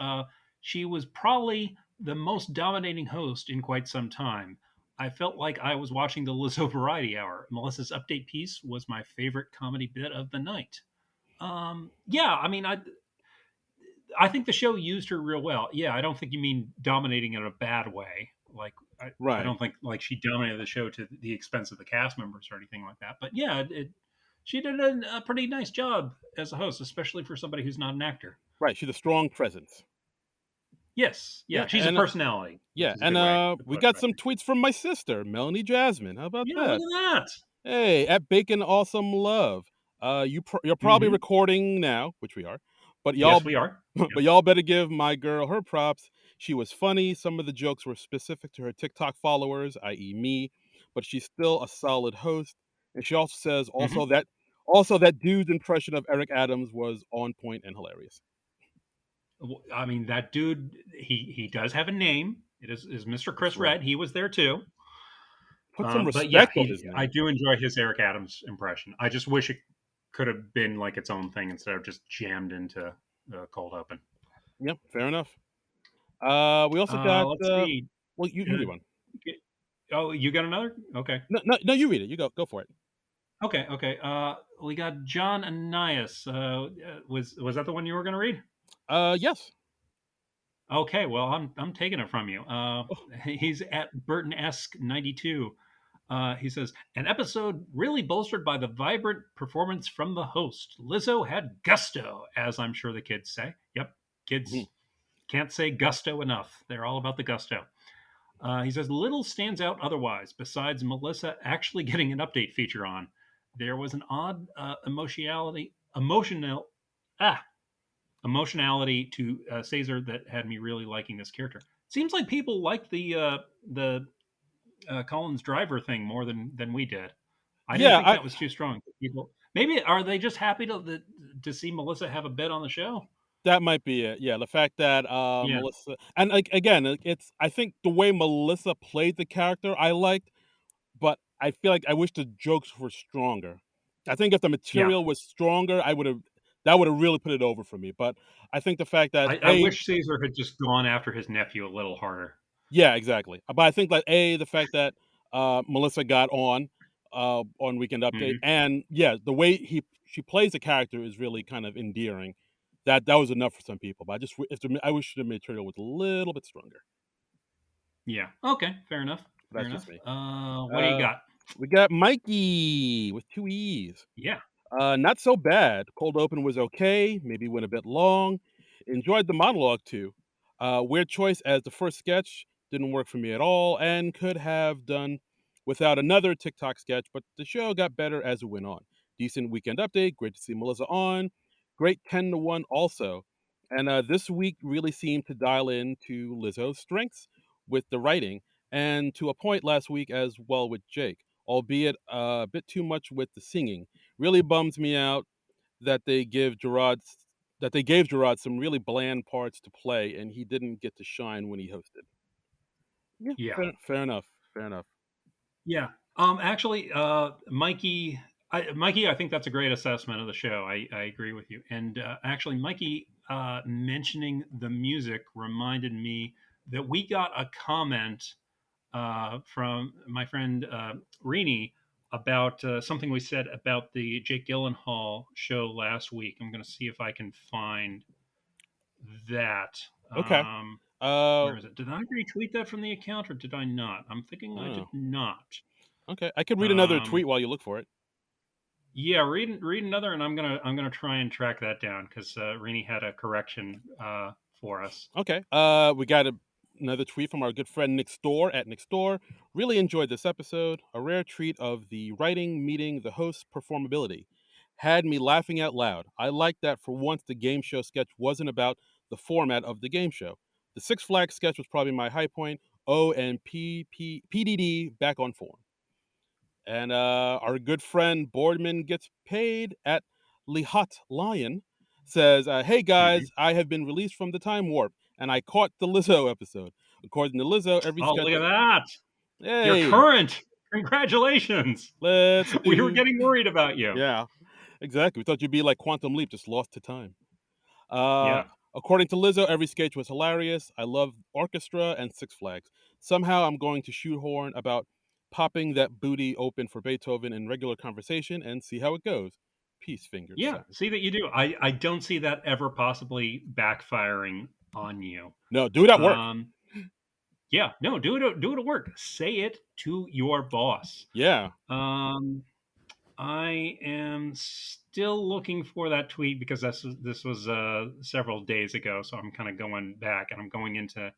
she was probably the most dominating host in quite some time. I felt like I was watching the Lizzo Variety Hour. Melissa's update piece was my favorite comedy bit of the night. Yeah, I mean, I think the show used her real well. Yeah, I don't think you mean dominating in a bad way. Like I Right. don't think like she dominated the show to the expense of the cast members or anything like that. But yeah, she did a pretty nice job as a host, especially for somebody who's not an actor. Right, she's a strong presence. Yes, Yeah, yeah, she's a personality, which is a good way to we put it. got I some think. tweets from my sister, Melanie Jasmine. How about Yeah, look that? at that. Hey, at Bacon Awesome Love. You're probably Hmm. recording now, which we are, but Yes, y'all we are. but y'all better give my girl her props. She was funny. Some of the jokes were specific to her TikTok followers, i.e., me, but she's still a solid host. And she also says Hmm. Also, that dude's impression of Eric Adams was on point and hilarious. I mean, that dude, he does have a name. It is Mr. That's Chris right. Red. He was there too. Put some But yeah, respect on his I name. do enjoy his Eric Adams impression. I just wish it could have been like its own thing instead of just jammed into the cold open. Yep, fair enough. We also got, Let's see. well, you Uh, read one. oh, you got another? Okay. No, no, no, you read it. You go for it. Okay, okay. We got John Ananias. Was that the one you were going to read? Yes. Okay, well, I'm taking it from you. Oh, He's at Burton-esque 92. He says, an episode really bolstered by the vibrant performance from the host. Lizzo had gusto, as I'm sure the kids say. Yep, mhm. kids can't say gusto enough. They're all about the gusto. He says, little stands out otherwise, besides Melissa actually getting an update feature on. There was an odd ah, emotionality to Caesar that had me really liking this character. Seems like people liked the Collins driver thing more than we did. I didn't Yeah, think that was too strong. People maybe are they just happy to see Melissa have a bit on the show? that might be it. Yeah, the fact that Yeah, Melissa, and like again, it's, I think the way Melissa played the character I liked, but I feel like I wish the jokes were stronger. I think if the yeah. material was stronger, I would have, that would have really put it over for me. But I think the fact that I wish Caesar had just gone after his nephew a little harder. yeah, exactly. But I think that the fact that Melissa got on Weekend Update, Hmm. and yeah, the way she plays the character is really kind of endearing. That was enough for some people. But I wish the material was a little bit stronger. Yeah. Okay. Fair enough. But Fair that's just enough. me. What do you Uh, got? we got Mikey with two E's. Yeah. Not so bad. Cold open was okay. Maybe went a bit long. Enjoyed the monologue too. Weird choice as the first sketch didn't work for me at all, and could have done without another TikTok sketch. But the show got better as it went on. Decent weekend update. Great to see Melissa on. Great 10-1 also. And this week really seemed to dial into Lizzo's strengths with the writing, and to a point last week as well with Jake, albeit a bit too much with the singing. Really bums me out that they gave Gerard some really bland parts to play, and he didn't get to shine when he hosted. Yeah, Yeah. fair enough. Fair enough. Yeah. Actually, Mikey, I think that's a great assessment of the show. I agree with you. And actually, Mikey mentioning the music reminded me that we got a comment from my friend Rini about something we said about the Jake Gyllenhaal show last week. I'm going to see if I can find that. Okay. Where is it? Did I retweet that from the account or did I not? I'm thinking I did Oh, not. okay. I could read another Um, tweet while you look for it. yeah, read another, and I'm gonna try and track that down because Rini had a correction for us. Okay. We got another tweet from our good friend Nick Store at Nick Store. Really enjoyed this episode. A rare treat of the writing meeting the host's performability. Had me laughing out loud. I like that for once the game show sketch wasn't about the format of the game show. The Six Flags sketch was probably my high point. O and PDD back on form. And our good friend Boardman gets paid at Lihat Lion says, "Hey Hmm. guys, I have been released from the time warp, and I caught the Lizzo episode. According to Lizzo, every Oh, sketch look at was that! You're hey, current. Congratulations. let's We were do getting worried about you. yeah, exactly. We thought you'd be like Quantum Leap, just lost to time." Uh, Yeah, According to Lizzo, every sketch was hilarious. I love orchestra and Six Flags. Somehow I'm going to shoehorn about popping that booty open for Beethoven in regular conversation and see how it goes. Peace, fingers, yeah. signed. See that you do. I don't see that ever possibly backfiring on you. No, do it at work. Um, yeah, no, do it at work. Say it to your boss. Yeah. Um, I am still looking for that tweet because this was several days ago, so I'm kind of going back and I'm going into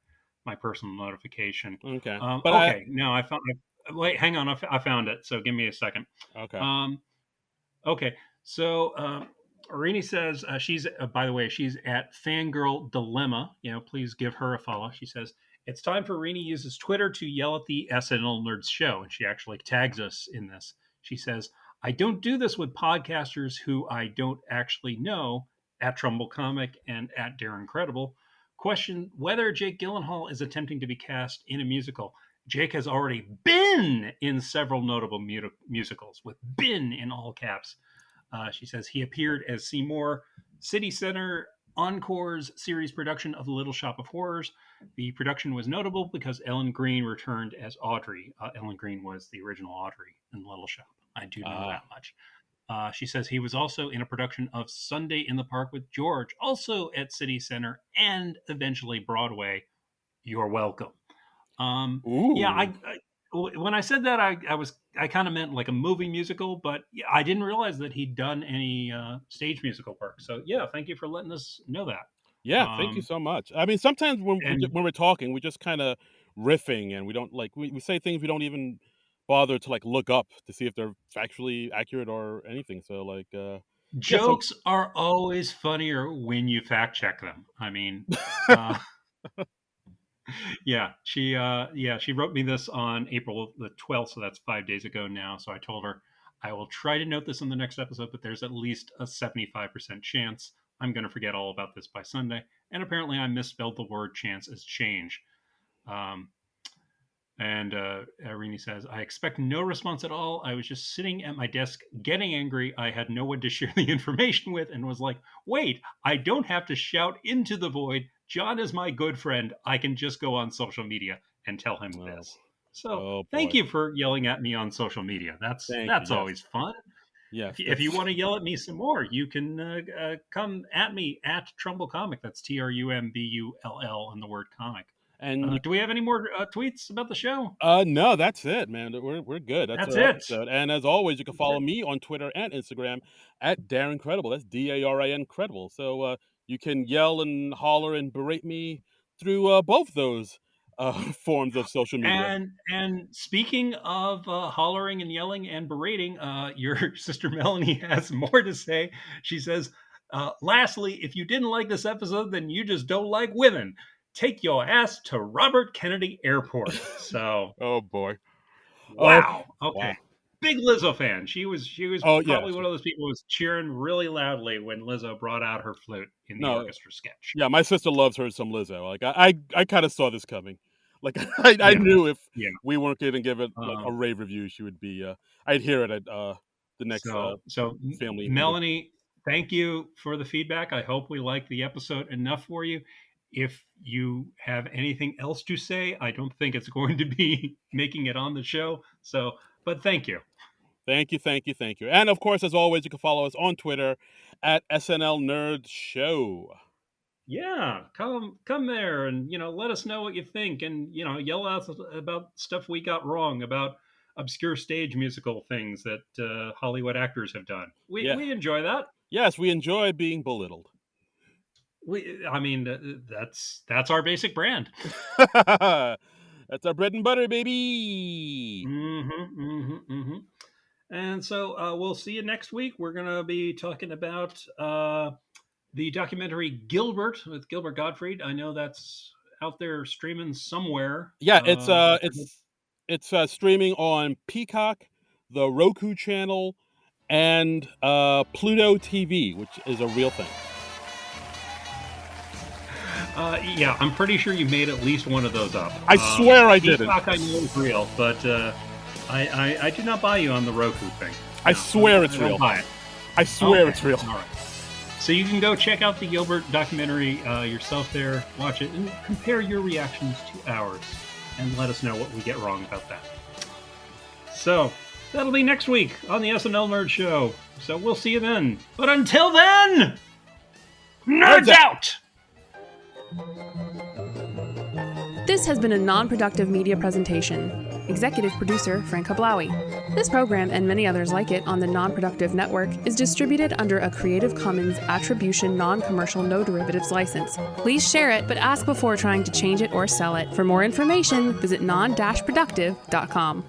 my personal notification. Okay. But I Okay, no, I found. Wait, hang on, I found it. So give me a second. okay. Um, okay, so Arini says she's by the way she's at Fangirl Dilemma. Please give her a follow. She says it's time for Arini uses Twitter to yell at the SNL Nerds show, and she actually tags us in this. She says, I don't do this with podcasters who I don't actually know, at Trumbull Comic and at Darren Credible. Question whether Jake Gyllenhaal is attempting to be cast in a musical. Jake has already been in several notable musicals, with "been" in all caps. She says he appeared as Seymour, City Center Encore's series production of The Little Shop of Horrors. The production was notable because Ellen Greene returned as Audrey. Ellen Greene was the original Audrey in The Little Shop. I do know that much. She says he was also in a production of Sunday in the Park with George, also at City Center and eventually Broadway. You're welcome. Yeah, Ooh. when I said that, I kind of meant like a movie musical, but yeah, I didn't realize that he'd done any stage musical work. So yeah, thank you for letting us know that. Yeah, thank you Um, so much. I mean, sometimes and when we're talking, we just kinda riffing, and we don't, like, we say things we don't even bother to, like, look up to see if they're factually accurate or anything, so, like, yeah, some jokes are always funnier when you fact check them. I mean, uh, she wrote me this on April the 12th, so that's 5 days ago now. So I told her I will try to note this in the next episode, but there's at least a 75% chance I'm going to forget all about this by Sunday. And apparently I misspelled the word chance as change. Um, and Rini says, I expect no response at all. I was just sitting at my desk getting angry. I had no one to share the information with and was like, wait, I don't have to shout into the void. John is my good friend. I can just go on social media and tell him oh, this. So oh thank boy. you for yelling at me on social media. Thank you, That's yes. always fun. Yes, If you that's want to yell at me some more, you can come at me at Trumbull Comic. That's TRUMBULL and the word comic. and you Do we have any more tweets about the show? no, that's it, man. We're good. That's That's our it. episode. And as always, you can That's follow it. me on Twitter and Instagram at Darren Credible. That's DARIN Credible. So you can yell and holler and berate me through both those forms of social media. And speaking of hollering and yelling and berating, your sister Melanie has more to say. She says, lastly, if you didn't like this episode, then you just don't like women. Take your ass to Robert Kennedy Airport. So Oh boy. Okay. wow. Okay. Wow. Big Lizzo fan. She was Oh yeah. probably one of those people who was cheering really loudly when Lizzo brought out her flute in the No. orchestra sketch. Yeah, my sister loves her some Lizzo. Like I kind of saw this coming. Like I Yeah. knew if Yeah. we weren't going to give it like a Um, rave review, she would be. I'd hear it at the next so family meeting. Melanie, thank you for the feedback. I hope we liked the episode enough for you. If you have anything else to say, I don't think it's going to be making it on the show. So, but thank you. Thank you, thank you, thank you. And of course, as always, you can follow us on Twitter at SNL Nerd Show. Yeah, come there and let us know what you think, and yell at us about stuff we got wrong about obscure stage musical things that Hollywood actors have done. We Yeah. we enjoy that. Yes, we enjoy being belittled. I mean, that's our basic brand. That's our bread and butter, baby. And so we'll see you next week. We're going to be talking about the documentary Gilbert with Gilbert Gottfried. I know that's out there streaming somewhere. Yeah, I forget. it's streaming on Peacock, the Roku channel, and Pluto TV, which is a real thing. Yeah, I'm pretty sure you made at least one of those up. I swear I didn't. Peacock I know is real, but I did not buy you on the Roku thing. I No, swear it's I don't real. buy it. I swear Okay, it's real. all right. So you can go check out the Gilbert documentary yourself there, watch it, and compare your reactions to ours, and let us know what we get wrong about that. So that'll be next week on the SNL Nerd Show. So we'll see you then. But until then, nerds out! This has been a non-productive media presentation. Executive producer Frank Hablawi. This program and many others like it on the Non-Productive Network is distributed under a Creative Commons Attribution Non-Commercial No Derivatives license. Please share it, but ask before trying to change it or sell it. For more information, visit non-productive.com.